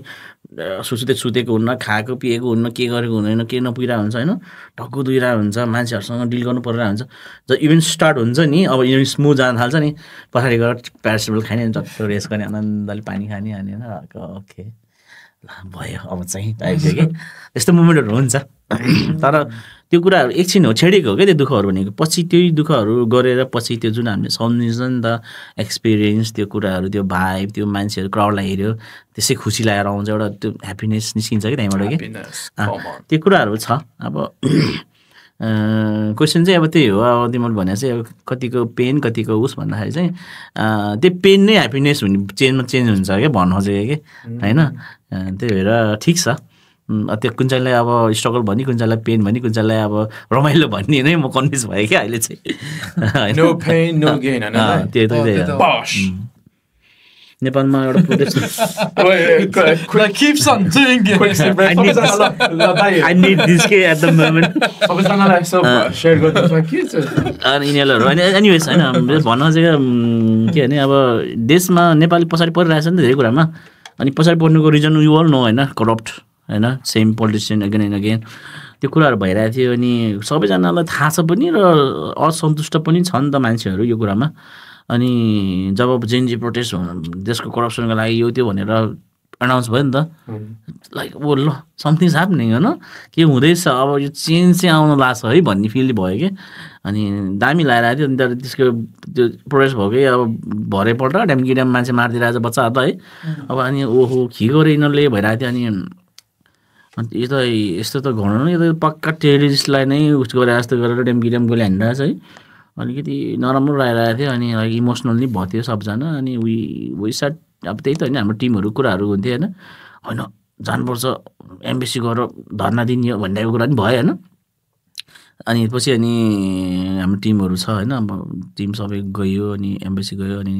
सुतेको हुन्न खाएको पिएको हुन्न के गरेको हुँदैन के नपुगिरहेको हुन्छ होइन टक्कु दुइरहेको हुन्छ मान्छेहरूसँग डिल गर्नु परिरहेको हुन्छ जब इभेन्ट स्टार्ट हुन्छ नि अब इभेन्ट स्मुथ जान थाल्छ नि पछाडि गएर प्यारासिटामोल खाने जस्तो रेस्ट गर्ने आनन्दले पानी खाने अनि होइन ओके ल भयो अब चाहिँ टाइप थियो कि यस्तो मुभमेन्टहरू हुन्छ तर त्यो कुराहरू एकछिन हो छेडेको हो क्या त्यो दुःखहरू भनेको पछि त्यही दुःखहरू गरेर पछि त्यो जुन हामीले सम्झिन्छ नि त एक्सपिरियन्स त्यो कुराहरू त्यो भाइब त्यो मान्छेहरू क्राउडलाई हेऱ्यो त्यसै खुसी लागेर आउँछ एउटा त्यो ह्याप्पिनेस निस्किन्छ कि त्यहीँबाट कि त्यो कुराहरू छ अब क्वेसन चाहिँ अब त्यही हो अब तिमीले भने चाहिँ अब कतिको पेन कतिको उस भन्दाखेरि चाहिँ त्यो पेन नै ह्याप्पिनेस हुने चेन्ज हुन्छ क्या भन्नु खोजेको कि होइन त्यही भएर ठिक छ त्यो कुन चाहिँलाई अब स्ट्रगल भन्ने कुन चाहिँलाई पेन भन्ने कुन चाहिँलाई अब रमाइलो भन्ने नै म कन्भिन्स भएँ क्या अहिले चाहिँ त्यही नेपालमा एउटा प्रोटेस्ट अनि यिनीहरू एनिवेज होइन भन्न चाहिँ के भने अब देशमा नेपाली पछाडि परिरहेछ नि त धेरै कुरामा अनि पछाडि पर्नुको रिजन यु अल नो होइन करप्ट होइन same politician again and again त्यो कुराहरू भइरहेको थियो अनि सबैजनालाई थाहा छ पनि र असन्तुष्ट पनि छ नि त मान्छेहरू यो कुरामा अनि जब जेएनजी प्रोटेस्ट देशको करप्सनको लागि यो त्यो भनेर एनाउन्स भयो नि त लाइक ओ ल समथिङ इज ह्यापनिङ होइन के हुँदैछ अब यो चेन्ज चाहिँ आउनु लाग्छ है भन्ने फिल भयो कि अनि दामी लगाइरहेको थियो अनि त्यसको त्यो प्रोटेस्ट भएकै अब भरेपल्ट ड्याम मान्छे मारिदिरहेको छ बच्चाहरू त है अब अनि ओहो के गरे यिनीहरूले भइरहेको थियो अनि यो त यस्तो त गर्नु न यो त पक्का टेरिस्टलाई नै उस गरे जस्तो गरेर ड्याम गोली हानिरहेको छ है अलिकति नराम्रो लगाइरहेको थियो अनि अलिक इमोसनल्ली भयो थियो सबजना अनि वी सेट अब त्यही त होइन हाम्रो टिमहरू कुराहरू हुन्थ्यो होइन जानुपर्छ एम्बेसी गएर धर्ना दिने भन्ने कुरा पनि भयो होइन अनि पछि अनि हाम्रो टिमहरू छ होइन अब टिम सबै गयो अनि एम्बेसी गयो अनि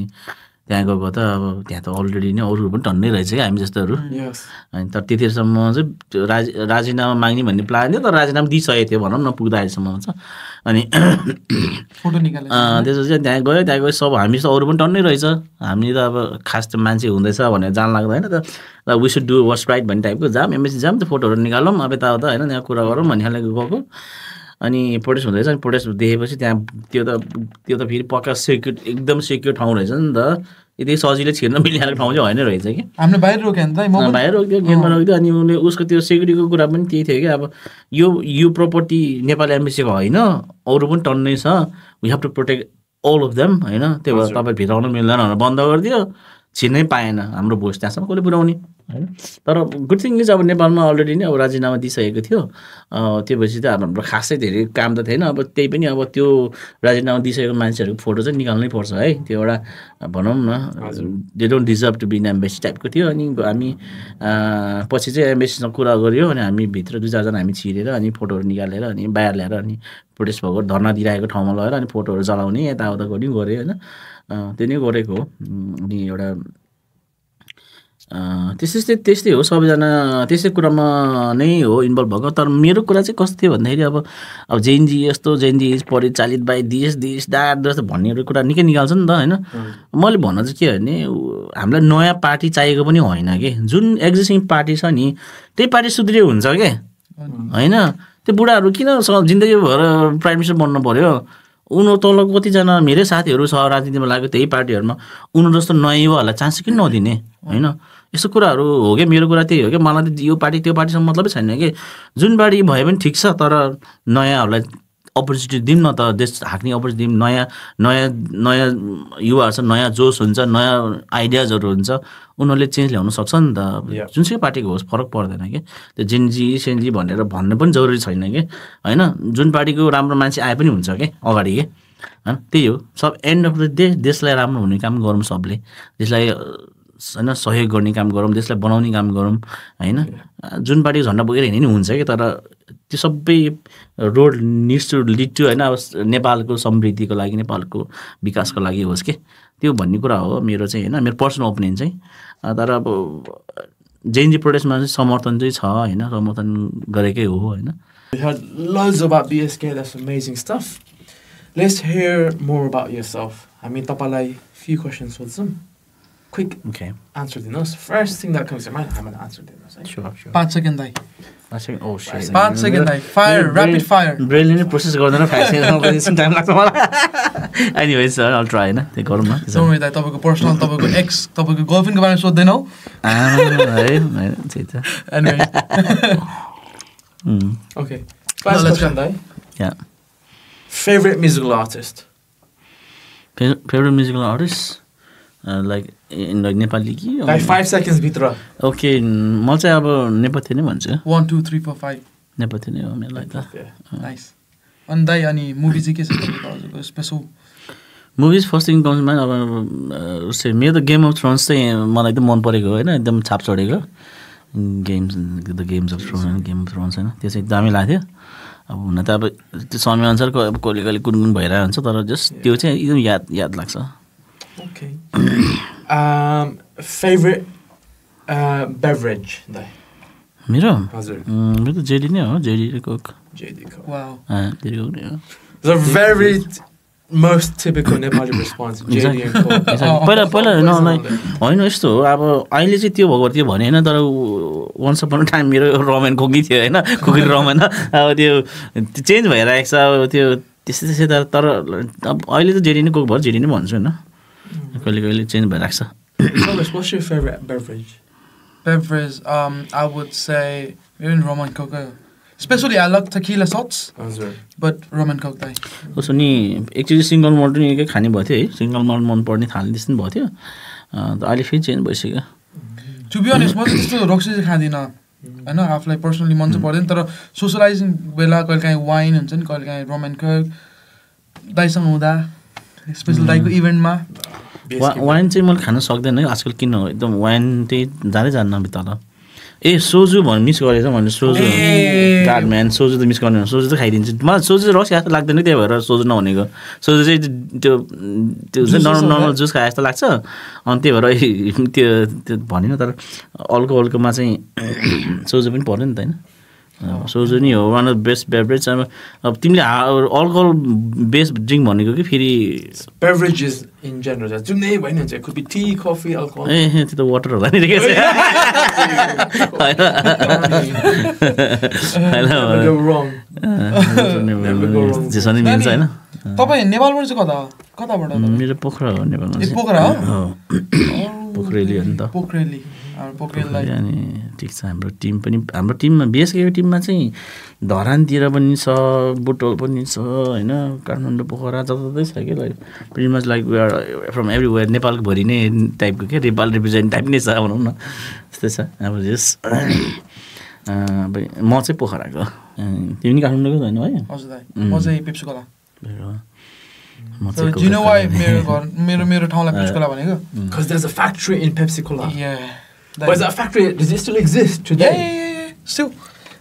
त्यहाँ गएको त अब त्यहाँ त अलरेडी नै अरूहरू पनि टन्नै रहेछ क्या हामी जस्तोहरू अनि तर त्यतिसम्म चाहिँ त्यो राजीनामा माग्ने भन्ने प्लान थियो तर राजीनामा दिइसकेको थियो भनौँ न पुग्दा अहिलेसम्म छ अनि त्यसपछि त्यहाँ गयो सब हामी त अरू पनि टन्नै रहेछ हामी त अब खास त मान्छे हुँदैछ भनेर जान लाग्दा होइन त we should do what's right भन्ने टाइपको जाम एमएससी जाम त फोटोहरू निकालौँ अब यताउता होइन त्यहाँ कुरा गरौँ भन्ने खाले गएको अनि प्रोटेस्ट हुँदैछ अनि प्रोटेस्ट देखेपछि त्यहाँ त्यो त फेरि पक्का सेक्युर एकदम सेक्युर ठाउँ रहेछ नि त यति सजिलै छिर्न मिलिहालेको ठाउँ चाहिँ होइन रहेछ कि हामीले बाहिर रोक्यो नि त बाहिर रोक्यो गेटमा रोक्यो अनि उसले उसको त्यो सेक्युरिटीको कुरा पनि त्यही थियो कि अब यो प्रोपर्टी नेपाली एम्बेसीको होइन अरू पनि टन्नै छ we have to protect all of them होइन त्यो भएर तपाईँ भित्राउनु मिल्दैन भनेर बन्द गरिदियो छिर्नै पाएन हाम्रो भोइस त्यहाँसम्म कसले पुऱ्याउने होइन तर गुड थिङ इज अब नेपालमा अलरेडी नै अब राजीनामा दिइसकेको थियो त्यो भएपछि त अब हाम्रो खासै धेरै काम त थिएन अब त्यही पनि अब त्यो राजीनामा दिइसकेको मान्छेहरूको फोटो चाहिँ निकाल्नै पर्छ है त्यो एउटा भनौँ न they don't deserve to be in embassy टाइपको थियो अनि हामी पछि चाहिँ एम्बेसीसँग कुरा गऱ्यो अनि हामी भित्र 2-4जना हामी छिरेर अनि फोटोहरू निकालेर अनि बाहिर ल्याएर अनि प्रोटेस्ट भएको धर्ना दिइरहेको ठाउँमा लगेर अनि फोटोहरू जलाउने यताउता गर्ने गऱ्यो होइन त्यो नै गरेको हो अनि एउटा त्यस्तै हो सबैजना त्यस्तै कुरामा नै हो इन्भल्भ भएको तर मेरो कुरा चाहिँ कस्तो थियो भन्दाखेरि अब जेएनजी यस्तो जेएनजी इज परिचालित बाई दिस द्याट जस्तो भन्नेहरू कुरा निकै निकाल्छ नि त होइन मैले भन्न चाहिँ के भने हामीलाई नयाँ पार्टी चाहिएको पनि होइन कि जुन एक्जिस्टिङ पार्टी छ नि त्यही पार्टी सुध्रियो हुन्छ के होइन त्यो बुढाहरू किन जिन्दगी भएर प्राइम मिनिस्टर बन्नु पऱ्यो उनीहरू तल कतिजना मेरै साथीहरू छ राजनीतिमा लागेको त्यही पार्टीहरूमा उनीहरू जस्तो नयाँ युवाहरूलाई चान्स किन नदिने होइन यस्तो कुराहरू हो क्या मेरो कुरा त्यही हो क्या मलाई त यो पार्टी त्यो पार्टीसँग मतलबै छैन कि जुन पार्टी भए पनि ठिक छ तर नयाँहरूलाई अपर्च्युनिटी दिउँ न त देश हाँक्ने अपर्च्युनिटी दिउँ नयाँ युवाहरू छ नयाँ जोस हुन्छ नयाँ आइडियाजहरू हुन्छ उनीहरूले चेन्ज ल्याउन सक्छ नि त जुनसुकै पार्टीको होस् फरक पर्दैन कि त्यो जेनजी सेनजी भनेर भन्नु पनि जरुरी छैन कि होइन जुन पार्टीको राम्रो मान्छे आए पनि हुन्छ कि अगाडि के होइन त्यही हो सब एन्ड अफ द डे देशलाई राम्रो हुने काम गरौँ सबले देशलाई होइन सहयोग गर्ने काम गरौँ देशलाई बनाउने काम गरौँ होइन जुन पार्टीको झन्डा बोकेर हिँड्ने हुन्छ कि तर त्यो सबै road needs to lead to होइन अब नेपालको समृद्धिको लागि नेपालको विकासको लागि होस् कि त्यो भन्ने कुरा हो मेरो चाहिँ होइन मेरो पर्सनल ओपिनियन चाहिँ तर अब जेएनजी प्रोटेस्टमा चाहिँ समर्थन चाहिँ छ होइन समर्थन गरेकै हो होइन We heard loads about BSK, that's amazing stuff. Let's hear more about yourself. I mean, tapalai few questions with some quick answer dinos. First thing that comes to mind, I'm going to answer dinos. Sure. 5 second dai. Oh shit. 5 second dai. Fire, rapid fire. Brain process गर्दैन 5 second some time लाग्छ मलाई. Anyways, sir, I'll try na. त्यही गरौँ न. Don't worry, तपाईको personal तपाईको x तपाईको गर्लफ्रेन्डको बारेमा सोध्दैनौ? है त्यही त. Anyway. Okay. Last let's question, go. दाइ. Yeah. Favorite musical artist? Favorite musical artist? Like in like Nepali कि? दाइ 5 seconds भित्र. Okay, म चाहिँ अब नेपथ्य नै भन्छु. 1 2 3 4 5 नेपथ्य नै हो मेरो लागि त. नाइस अनि दाइ अनि मुभी चाहिँ के छ हजुरको स्पेशल मुभिज फर्स्ट थिङ कम्समा अब मेरो त गेम अफ थ्रोन्स चाहिँ मलाई एकदम मन परेको होइन एकदम छाप चढेको games of thrones game of thrones होइन त्यो चाहिँ एकदमै लाग्थ्यो अब हुन त अब त्यो समयअनुसारको अब कहिले कहिले कुन कुन भइरहेको हुन्छ तर जस्ट त्यो चाहिँ एकदम याद लाग्छ. Okay. Favorite beverage, दाइ? मेरो हजुर. मेरो त जेडी नै हो JD Coke. JD Coke. Wow JD Coke नै हो. The very most typical Nepali response. JD and Coke. पहिला होइन यस्तो हो अब अहिले चाहिँ त्यो भएको त्यो भने होइन तर वन्स अपन टाइम मेरो रमेन कोकी थियो होइन कुकुर रमेन अब त्यो चेन्ज भइरहेको छ अब त्यो त्यस्तै तर अब अहिले त जेडी नै कोक भयो जेडी नै भन्छु होइन कहिले कहिले चेन्ज भइरहेको छ. Thomas, what's your favorite beverage? beverage I would say even rum and coke especially I like tequila shots but rum and coke दाइ उसो नि एकचोटि सिङ्गल मल्ट नि एकै खाने भयो थियो है सिङ्गल मल्ट मन पर्ने थाल्ने त्यस्तो नि भयो थियो अहिले फेरि चेन्ज भइसक्यो. टु बी अनेस्ट म चाहिँ त्यस्तो रक्सी चाहिँ खाँदिनँ होइन आफूलाई पर्सनली मन चाहिँ पर्दैन तर सोसलाइजिङ बेला कहिले काहीँ वाइन हुन्छ नि कहिले काहीँ rum and coke दाइसँग हुँदा स्पेसल दाइको इभेन्टमा वाइन चाहिँ मैले खान सक्दैन है आजकल किन हो एकदम वाइन चाहिँ जाँदै जान्न भित्र ए सोजु मिस गरेछ मैले सोजु गाड म्यान सोजु त मिस गर्ने सोजु त खाइदिन्छु मलाई सोजु रक्सी जस्तो लाग्दैन त्यही भएर सोजु नहुनेको सोजु चाहिँ त्यो चाहिँ नर्मल जुस खाए जस्तो लाग्छ अनि त्यही भएर त्यो भनिनँ तर अल्कोहलकोमा चाहिँ सोजु पनि पर्यो नि त होइन सोजु नि हो वान अफ बेस्ट बेभरेज अब तिमीले अल्कोहल बेस्ट ड्रिङ्क भनेको कि फेरि beverages in general जुनै भएन हुन्छ could be tea coffee alcohol ए त्यो त वाटर होला नि के छ never go wrong जेसनी मिल्छ हैन तपाईँ नेपालबाट चाहिँ कताबाट मेरो पोखरा हो नेपालमा पोखरा हो पोखरेली हो नि त पोखरेली पोखरेली अनि ठिक छ हाम्रो टिममा बिएसकेको टिममा चाहिँ धरानतिर पनि छ बुटोल पनि छ होइन काठमाडौँ पोखरा जताततै छ कि like pretty much like we are from everywhere नेपालको भरि नै टाइपको के नेपाल रिप्रेजेन्ट टाइप नै छ भनौँ न त्यस्तै छ अब जस म चाहिँ पोखराको तिमी पनि काठमाडौँको होइन है हजुर दाइ म चाहिँ पेप्सुकोला म So do you know why मेरो ठाउँलाई पेप्सुकोला भनेको because there's a factory in Pepsi Cola yeah but is that factory does it still exist today yeah still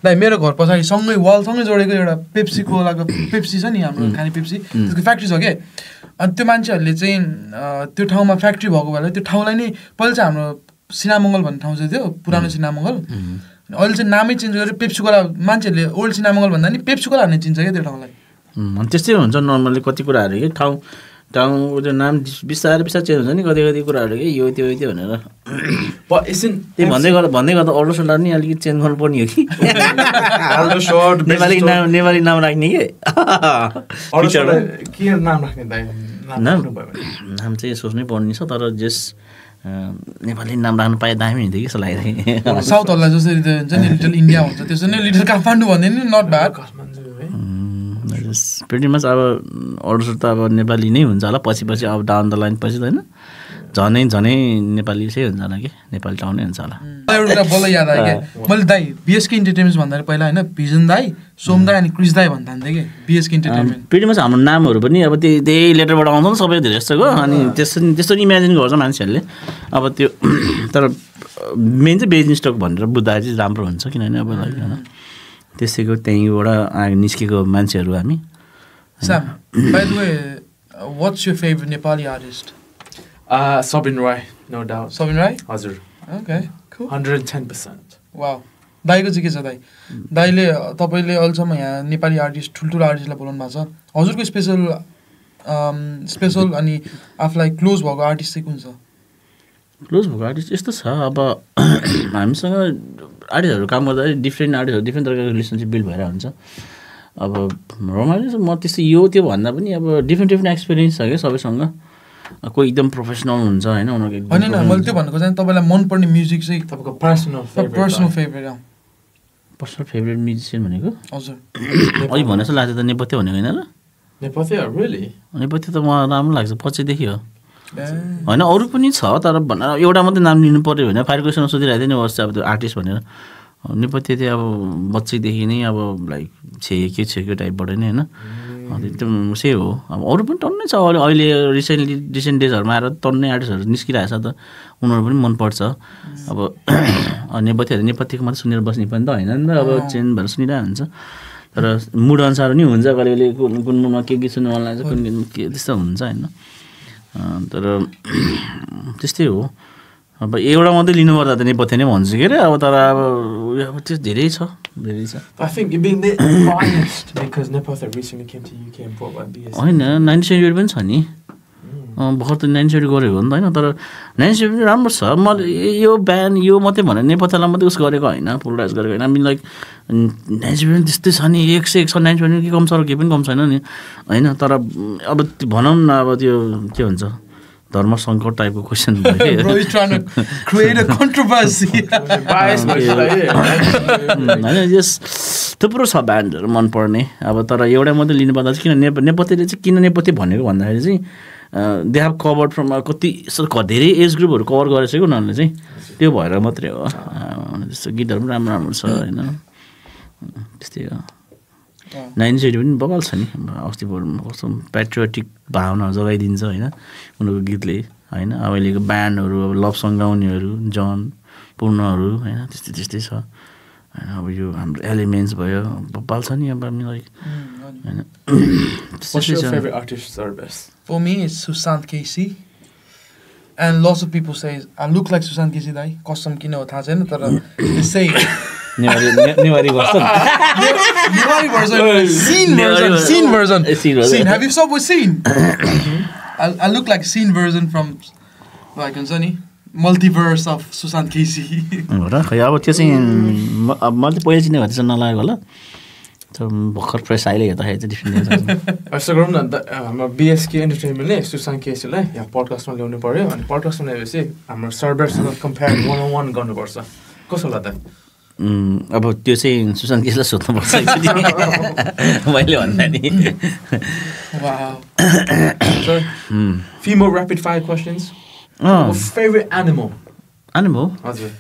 दाइ मेरो घर पछाडि सँगै वालसँगै जोडेको एउटा पेप्सी कोलाको पेप्सी छ नि हाम्रो खाने पेप्सी त्यसको फ्याक्ट्री छ के अनि त्यो मान्छेहरूले चाहिँ त्यो ठाउँमा फ्याक्ट्री भएको भएर त्यो ठाउँलाई नै पहिला चाहिँ हाम्रो सिनामङ्गल भन्ने ठाउँ चाहिँ थियो पुरानो सिनामङ्गल अहिले चाहिँ नामै चेन्ज गरेर पेप्सी कोला मान्छेहरूले ओल्ड सिनामङ्गल भन्दा नि पेप्सी कोला भन्ने चिन्छ क्या त्यो ठाउँलाई त्यस्तै हुन्छ नर्मली कति कुराहरू कि ठाउँ त्यो नाम बिस्तारै चेन्ज हुन्छ नि कति कुराहरू कि यो त्यो भनेर त्यही भन्दै गर्दा अल्डो सोल्डर नि अलिकति चेन्ज गर्नुपर्ने हो कि नेपाली नाम राख्ने के नाम राख्ने नाम चाहिँ सोच्नै पर्ने छ तर जस नेपाली नाम राख्नु पाए दामी हुन्थ्यो कि जस्तो लागिरहेको साउथहरूलाई जसरी हुन्छ नि लिटल इन्डिया हुन्छ त्यसरी नै लिटल काठमाडौँ भन्दै नि नट ब्याड प्रिटी मच अब अरू त अब नेपाली नै हुन्छ होला पछि अब डाउन द लाइन पछि त होइन झनै नेपाली चाहिँ हुन्छ होला कि नेपाली टाउन नै हुन्छ होला एउटा कुरा बोल्दै याद आयो क्या मैले दाइ बिएसके इन्टरटेनमेन्ट भन्दाखेरि पहिला होइन भिजन दाई सोम दाई अनि क्रिस दाई भन्थ्यो कि बिएसके इन्टरटेनमेन्ट प्रिटी मच हाम्रो नामहरू पनि अब त्यही लेटरबाट आउँछ नि सबै धेरै जस्तोको अनि त्यस्तो इमेजिन गर्छ मान्छेहरूले अब त्यो तर मेन चाहिँ बेजिङ स्टक भनेर बुझ्दा चाहिँ राम्रो हुन्छ किनभने अब होइन त्यसैको त्यहीँबाट निस्केको मान्छेहरू हामी Sam, by the way, what's your favorite Nepali artist? Sabin Rai, no doubt. Sabin Rai? Hazur. Okay, cool. 110%. Wow. दाइको चाहिँ के छ दाइ दाइले तपाईँले अहिलेसम्म यहाँ नेपाली आर्टिस्ट ठुल्ठुलो आर्टिस्टलाई बोलाउनु भएको छ हजुरको स्पेसल अनि आफूलाई क्लोज भएको आर्टिस्ट चाहिँ कुन छ क्लोज भएको आर्टिस्ट यस्तो छ अब हामीसँग आर्टिस्टहरू काम गर्दा डिफ्रेन्ट आर्टिस्टहरू डिफ्रेन्ट तरिकाको रिलेसनसिप बिल्ड भएर हुन्छ अब रोमान्टिक म त्यस्तो यो त्यो भन्दा पनि अब डिफ्रेन्ट एक्सपिरियन्स छ क्या सबैसँग कोही एकदम प्रोफेसनल हुन्छ होइन उनीहरूको होइन मैले त्यो भनेको चाहिँ तपाईँलाई मनपर्ने म्युजिक चाहिँ तपाईँको personal favourite personal favourite musician भनेको हजुर अहिले भने जस्तो लाग्छ त नेपथ्य भनेको होइन र नेपथ्य रियली नेपथ्य त मलाई राम्रो लाग्छ पछिदेखि हो होइन अरू पनि छ तर भनेर एउटा मात्रै नाम लिनु पऱ्यो भने फायर क्वेसन सोधिरहेको थियो नि वर्ष अब त्यो आर्टिस्ट भनेर नेपथ्य चाहिँ अब बच्चैदेखि नै अब लाइक छेक्यो टाइपबाट नै होइन एकदम से हो अब अरू पनि टन्नै छ अहिले रिसेन्ट डेजहरूमा आएर टन्नै आर्टिस्टहरू निस्किरहेको छ त उनीहरू पनि मनपर्छ अब नेपथ्यको मात्रै सुनेर बस्ने पनि त होइन नि त अब चेन्ज भएर सुनिरहेको हुन्छ तर मुड अनुसार नि हुन्छ कहिले कुन मुडमा के सुन्नु मन लाग्छ कुन के त्यस्तो हुन्छ होइन तर त्यस्तै हो अब एउटा मात्रै लिनुपर्दा त नेपथ्य नै भन्छु के अरे अब तर अब त्यो धेरै छ I think you're being biased because Nepatha recently came to UK and brought BSC. होइन 97 पनि छ नि भर्खर त 97 गरेको हो नि त होइन तर 97 राम्रो छ मैले यो ब्यान्ड यो मात्रै भने नेपथ्यलाई मात्रै उस गरेको होइन पोलराइज गरेको होइन हामी लाइक 97 त्यस्तै छ नि 101 छ 97 के कम छ र केही पनि कम छैन नि होइन तर अब भनौँ न अब त्यो के भन्छ धर्म सङ्कट टाइपको क्वेसन होइन यस थुप्रो छ ब्यान्डहरू मनपर्ने अब तर एउटा मात्रै लिनुपर्दा चाहिँ किन नेपथ्यले चाहिँ किन नेपथ्य भनेको भन्दाखेरि चाहिँ दे हेभ कभर्ड फ्रम कति धेरै एज ग्रुपहरू कभर गरेको उनीहरूले चाहिँ त्यो भएर मात्रै हो त्यस्तो गीतहरू पनि राम्रो छ होइन त्यस्तै हो 97 पनि बबाल छ नि अस्ति कस्तो पेट्रियोटिक भावनाहरू जगाइदिन्छ होइन उनीहरूको गीतले होइन अहिलेको ब्यान्डहरू अब लभ सङ गाउनेहरू जन पूर्णहरू होइन त्यस्तै छ होइन अब यो हाम्रो एलिमेन्ट्स भयो बबाल छ नि अब हामी लाइक होइन What's your favorite artist service? For me, it's Sushant Casey. And lots of people say, I look like Sushant Casey dai. Custom kino tha chaina tara they say Newari version. Scene version. Scene. Have you stopped with Scene? I look like Scene version from like Anzani multiverse of Sushant Casey. हो र खै अब त्यो चाहिँ मैले पहिला चिनेको त्यसो नलागेको होला भर्खर फ्रेस अहिले हेर्दाखेरि चाहिँ डिफ्रेन्ट यस्तो गरौँ न हाम्रो BSK एन्टरटेनमेन्टले सुशान्त केसीलाई यहाँ पडकास्टमा ल्याउनु पऱ्यो अनि पडकास्टमा ल्याएपछि हाम्रो सर्भरसँग कम्पेयर 1-on-1 गर्नुपर्छ कसो लाग्दा अब त्यो चाहिँ सुशान्त केसीलाई सोध्नुपर्छ मैले भन्दा नि Few more rapid fire questions. Favorite animal? हजुर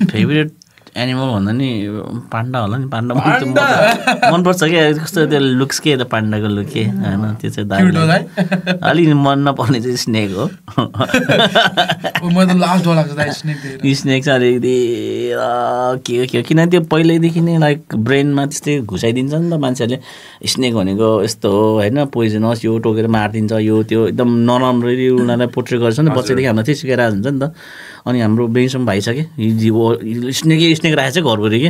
फेभरेट एनिमल भन्दा नि पान्डा होला नि पान्डा मनपर्छ क्या कस्तो त्यो लुक्स के त पान्डाको लुक के होइन त्यो चाहिँ अलिक मन नपर्ने चाहिँ स्नेक हो स्नेक चाहिँ अलिकति के हो किनभने त्यो पहिल्यैदेखि नै लाइक ब्रेनमा त्यस्तै घुसाइदिन्छ नि त मान्छेहरूले स्नेक भनेको यस्तो हो होइन पोइजनस यो टोकेर मारिदिन्छ यो त्यो एकदम नराम्ररी उनीहरूलाई पोर्ट्रे गर्छ नि बच्चादेखि हामीलाई त्यही सिकाइरहेको हुन्छ नि त अनि हाम्रो बेङसम्म भाइ छ कि स्नेक राखेको छ घरभरि कि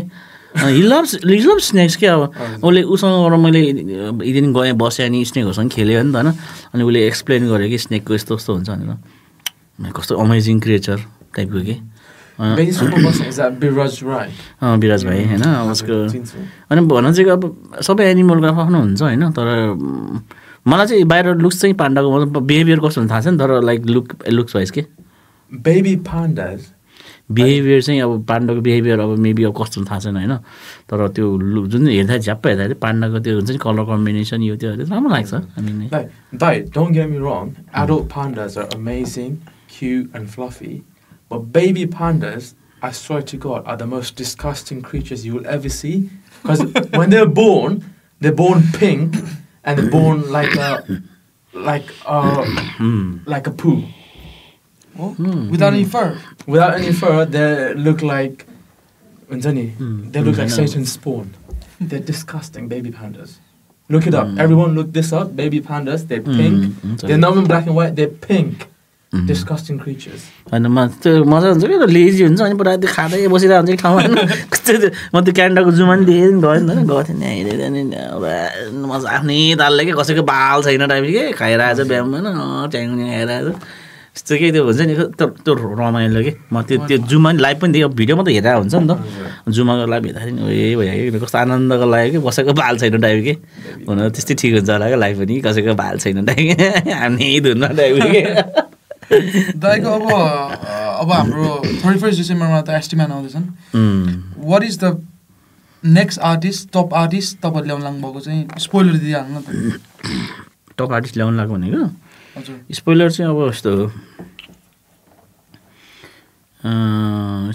हिलभ स्नेक्स के अब उसले उसँग मैले एकदिन गएँ बसेँ अनि स्नेकहरूसँग खेल्यो नि त होइन अनि उसले एक्सप्लेन गर्यो कि स्नेकको यस्तो यस्तो हुन्छ भनेर कस्तो अमेजिङ क्रिएचर टाइपको कि विराज भाइ होइन उसको अनि भन चाहिँ अब सबै एनिमलको आफ्नो हुन्छ होइन तर मलाई चाहिँ बाहिर लुक्स चाहिँ पान्डाको मतलब बिहेभियर कस्तो हुन्छ थाहा छ नि तर लाइक लुक्स वाइज के बेबी पान्डाज बिहेभियर चाहिँ अब पान्डाको बिहेभियर अब मेबी अब कस्तो थाहा छैन होइन तर त्यो जुन हेर्दा झ्याप्प हेर्दाखेरि पान्डाको त्यो हुन्छ नि कलर कम्बिनेसन यो त्यो राम्रो लाग्छ हामी Don't get me wrong, adult pandas are amazing, cute and fluffy, but baby pandas, I swear to God, are the most disgusting creatures you will ever see because when they're born pink and they're born like a poo. Without any fur. Without any fur, they look like Satan's spawn. They're disgusting, baby pandas. Look it up. Everyone look this up. Baby pandas, they're pink. They're not in black and white, they're pink. Disgusting creatures. होइन त्यो मजा हुन्छ कि lazy हुन्छ अनि पुरा त्यो खाँदै बसिरहेको हुन्छ कि ठाउँमा कस्तो म त्यो क्यान्डाको जुमा नि देखेँ गएँ गएको थिएँ नि हेरेर नि मजा आफ्नै तालले के कसैको बाल छैन टाइप के खाइरहेछ बिहान होइन ट्याङ्नी खाइरहेछ यस्तो के त्यो हुन्छ नि त्यो रमाइलो कि म त्यो जुमा नि लाइभ पनि देखेँ भिडियो मात्रै हेरेर हुन्छ नि त जुमाको लाइभ हेर्दाखेरि नि ए भयो कस्तो आनन्दको लाग्यो कि कसैको बाल छैन टाइप के हुन त्यस्तै ठिक हुन्छ होला क्या लाइभ पनि कसैको बाल छैन टाइप हामी धुन टाइप के दाइको अब अब हाम्रो 31 डिसेम्बरमा त एस्टिम्यान आउँदैछन् what is the next artist top artist तपाईँले ल्याउनु लाग्नु भएको चाहिँ स्पोइलर दिइहाल्नु न त टप आर्टिस्ट ल्याउनु लाग्यो भनेको हजुर स्पोइलर चाहिँ अब यस्तो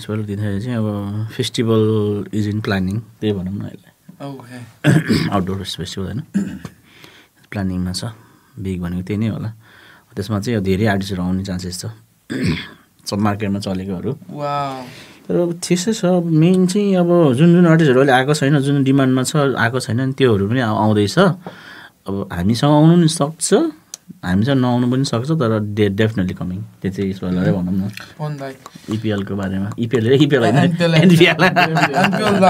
स्पोइलर दिँदाखेरि चाहिँ अब फेस्टिभल इज इन प्लानिङ त्यही भनौँ न अहिले ओके आउटडोर फेस्टिभल होइन प्लानिङमा छ बिग भनेको त्यही नै होला त्यसमा चाहिँ धेरै आर्टिस्टहरू आउने चान्सेस छ सब मार्केटमा चलेकोहरू वाउ तर अब त्यस्तै छ मेन चाहिँ अब जुन जुन आर्टिस्टहरू अहिले आएको छैन जुन डिमान्डमा छ आएको छैन नि त्योहरू पनि आउँदैछ अब हामीसँग आउनु नि सक्छ हामीसँग नआउनु पनि सक्छ तर डेफिनेटली कमिङ त्यो चाहिँ स्पोइलरै भनौँ न पवन दाइ इपिएलको बारेमा इपिएल होइन NPL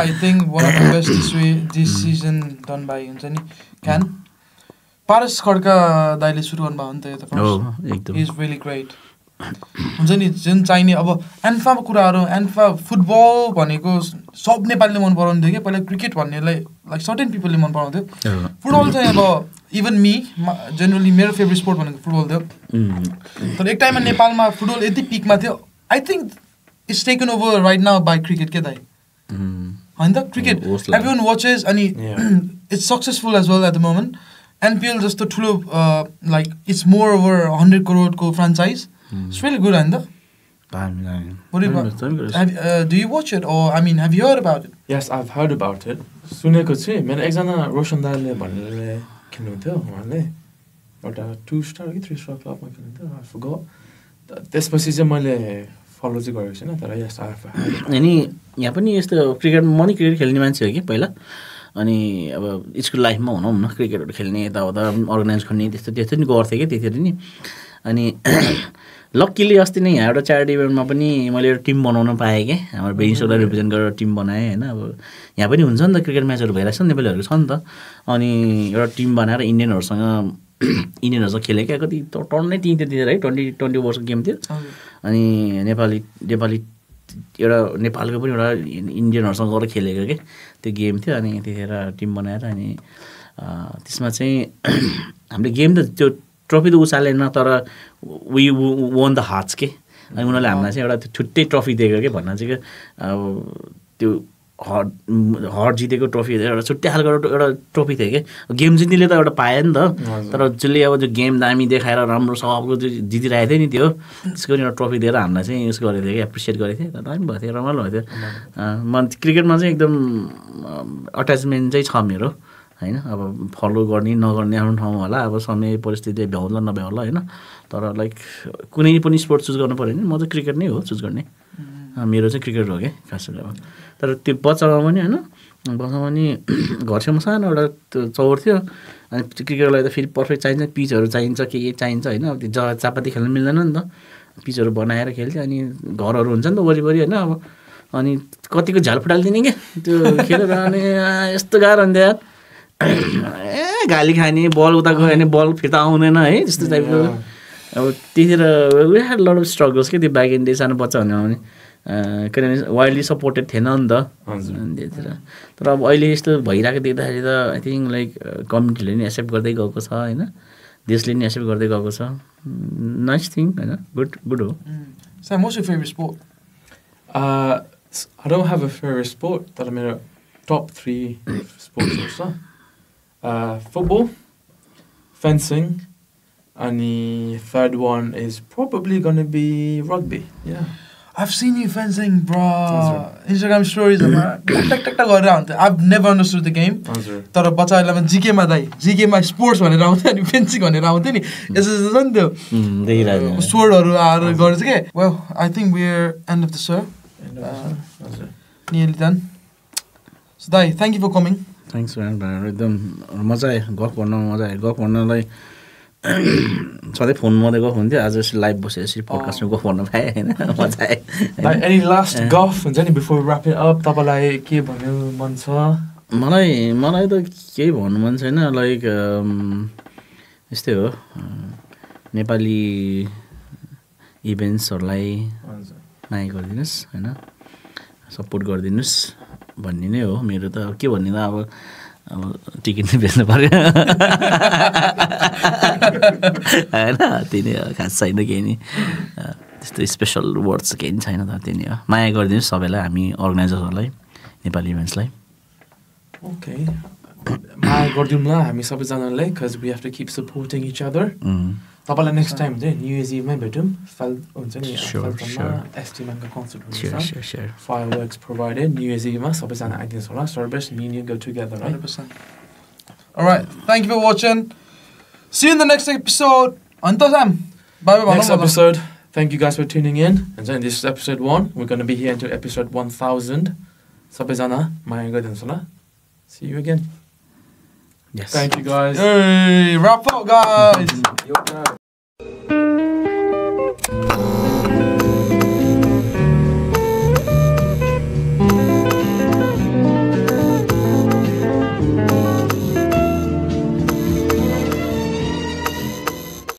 I think one of the best decision done by हुन्छ नि क्यान पारस खड्का दाइले सुरु गर्नुभयो नि त यो त एकदम इज रियली ग्रेट हुन्छ नि जुन चाहिने अब एन्फाको कुराहरू एन्फा फुटबल भनेको सब नेपालीले मन पराउँथ्यो कि पहिला क्रिकेट भन्नेलाई लाइक सर्टेन पिपलले मन पराउँथ्यो फुटबल चाहिँ अब इभन मी जेनरली मेरो फेभरेट स्पोर्ट भनेको फुटबल थियो तर एक टाइममा नेपालमा फुटबल यति पिकमा थियो I think it's taken over right now by cricket के दाइ होइन त क्रिकेट एभ्री वान वाचेस अनि it's successful as well at the moment NPL जस्तो ठुलो लाइक इट्स मोर ओभर 100 करोडको फ्रान्चाइज इट्स रियली गुड होइन त Do you watch it or I mean have you heard about it? Yes, I've heard about it. सुनेको छु मेरो एकजना रोशन दाले भनेर खेल्नुहुन्थ्यो उहाँले एउटा 2 स्टार कि 3 स्टार क्लबमा खेल्नुहुन्थ्यो I forgot त्यसपछि चाहिँ मैले फलो चाहिँ गरेको छैन तर यस अनि यहाँ पनि यस्तो क्रिकेट म नि क्रिकेट खेल्ने मान्छे हो कि पहिला अनि अब स्कुल लाइफमा भनौँ न क्रिकेटहरू खेल्ने यताउता अर्गनाइज गर्ने त्यस्तो त्यस्तो नि गर्थेँ कि त्यतिखेर नि अनि लक्कीली अस्ति नै यहाँ एउटा च्यारिटी इभेन्टमा पनि मैले एउटा टिम बनाउन पाएँ कि हाम्रो बेनिसोलाई रिप्रेजेन्ट गरेर टिम बनाएँ होइन अब यहाँ पनि हुन्छ नि त क्रिकेट म्याचहरू भइरहेको छ नि नेपालीहरूको छ नि त अनि एउटा टिम बनाएर इन्डियनहरूसँग खेलेको कति टर्नै टिम त्यतिखेर है 20 ओभर्सको गेम थियो अनि नेपाली एउटा नेपालको पनि एउटा इन्डियनहरूसँग गएर खेलेको के त्यो गेम थियो अनि त्यतिखेर टिम बनाएर अनि त्यसमा चाहिँ हामीले गेम त त्यो ट्रफी त उचालेन तर वी वोन द हार्ट्स के अनि उनीहरूले हामीलाई चाहिँ एउटा छुट्टै ट्रफी दिएको के भन्न चाहिँ अब त्यो हट जितेको ट्रफी एउटा छुट्टै खालको एउटा ट्रफी थियो कि गेम जित्नेले त एउटा पायो नि त तर जसले अब त्यो गेम दामी देखाएर राम्रो सबको त्यो जितिरहेको थियो नि त्यो त्यसको पनि एउटा ट्रफी दिएर हामीलाई चाहिँ उस गरेको थियो कि एप्रिसिएट गरेको थियो दामी भएको थियो रमाइलो भएको थियो म क्रिकेटमा चाहिँ एकदम अट्याचमेन्ट चाहिँ छ मेरो होइन अब फलो गर्ने नगर्ने आफ्नो ठाउँमा होला अब समय परिस्थिति भ्याउला नभ्याउला होइन तर लाइक कुनै पनि स्पोर्ट चुज गर्नु पऱ्यो भने म चाहिँ क्रिकेट नै हो चुज गर्ने मेरो चाहिँ क्रिकेट हो क्या खास गरेर तर त्यो बच्चामा पनि होइन बच्चामा पनि घर छेउमा सानो एउटा त्यो चौर थियो अनि क्रिकेटलाई त फेरि पर्फेक्ट चाहिन्छ पिचहरू चाहिन्छ के चाहिन्छ होइन अब त्यो जग्गा चापाती खेल्नु मिल्दैन नि त पिचहरू बनाएर खेल्थ्यो अनि घरहरू हुन्छ नि त वरिपरि होइन अब अनि कतिको झ्याल फुटालिदिने क्या त्यो खेलेर अनि यस्तो गाह्रो हुन्थ्यो गाली खाने बल उता गयो भने बल फिर्ता आउँदैन है त्यस्तो टाइपको अब त्यतिखेर we had lot of struggles के त्यो ब्याक इन डे सानो बच्चा भने किनभने वाइल्डली सपोर्टेड थिएन नि त त्यतिखेर तर अब अहिले यस्तो भइरहेको देख्दाखेरि त आई थिङ्क लाइक कम्युनिटीले नि एक्सेप्ट गर्दै गएको छ होइन देशले नि एक्सेप्ट गर्दै गएको छ नाइस थिङ होइन गुड हो Sam, what's your favorite sport? I don't have a favorite sport तर मेरो top 3 sports छ football, fencing, and the third one is probably going to be rugby. Yeah. I've seen you fencing, bro. Instagram stories. I've never understood the game. तर बच्चाहरुलाई म GK मा दाइ GK मा sports भनेर आउँथ्यो अनि फेन्सिङ भनेर आउँथ्यो नि यसो छ नि त्यो देखिरहेको स्पोर्टहरु आएर गर्छ के well I think we're end of the show. Nearly done. So दाइ thank you for coming. Thanks man. एकदम मजा आयो गफ गर्न मजा आयो गफ गर्नलाई सधैँ फोन मात्रै गफ हुन्थ्यो आज यसरी लाइभ बसेर यसरी पडकास्टमा गफ गर्न पाएँ होइन मजा आयो any last गफ हुन्छ नि before we wrap it up तपाईलाई के भन्नु मन छ मलाई त केही भन्नु मन छैन लाइक यस्तै हो नेपाली इभेन्ट्सहरूलाई माया गरिदिनुहोस् होइन सपोर्ट गरिदिनुहोस् भन्ने नै हो मेरो त के भन्ने त अब टिकट नै बेच्नु पर्यो होइन त्यही नै खास छैन केही नि त्यस्तो स्पेसल वर्ड चाहिँ केही छैन त त्यही नै हो माया गरिदिनुहोस् सबैलाई हामी अर्गनाइजर्सहरूलाई नेपाली इभेन्ट्सलाई Okay. माया गरिदिउँला हामी सबैजनाले because we have to keep supporting each other. तपाईँलाई नेक्स्ट टाइम चाहिँ न्यू इयर्स इभमै भेटौँ हुन्छ नि एसटिएमको कन्सर्ट हुँदैछ फायरवर्क्स प्रोभाइडेड न्यू इयर्स इभमा सबैजना आइदिनुहोस् होला service me and you go together 100%. Alright, thank you for watching. See you in the next episode. Until then, bye bye. Next episode. Thank you guys for tuning in. And then this is episode 1. We're going to be here until episode 1000. Sabezana, maya गरिदिनुहोस् होला. See you again. Yes. Thank you guys. Hey, wrap up guys.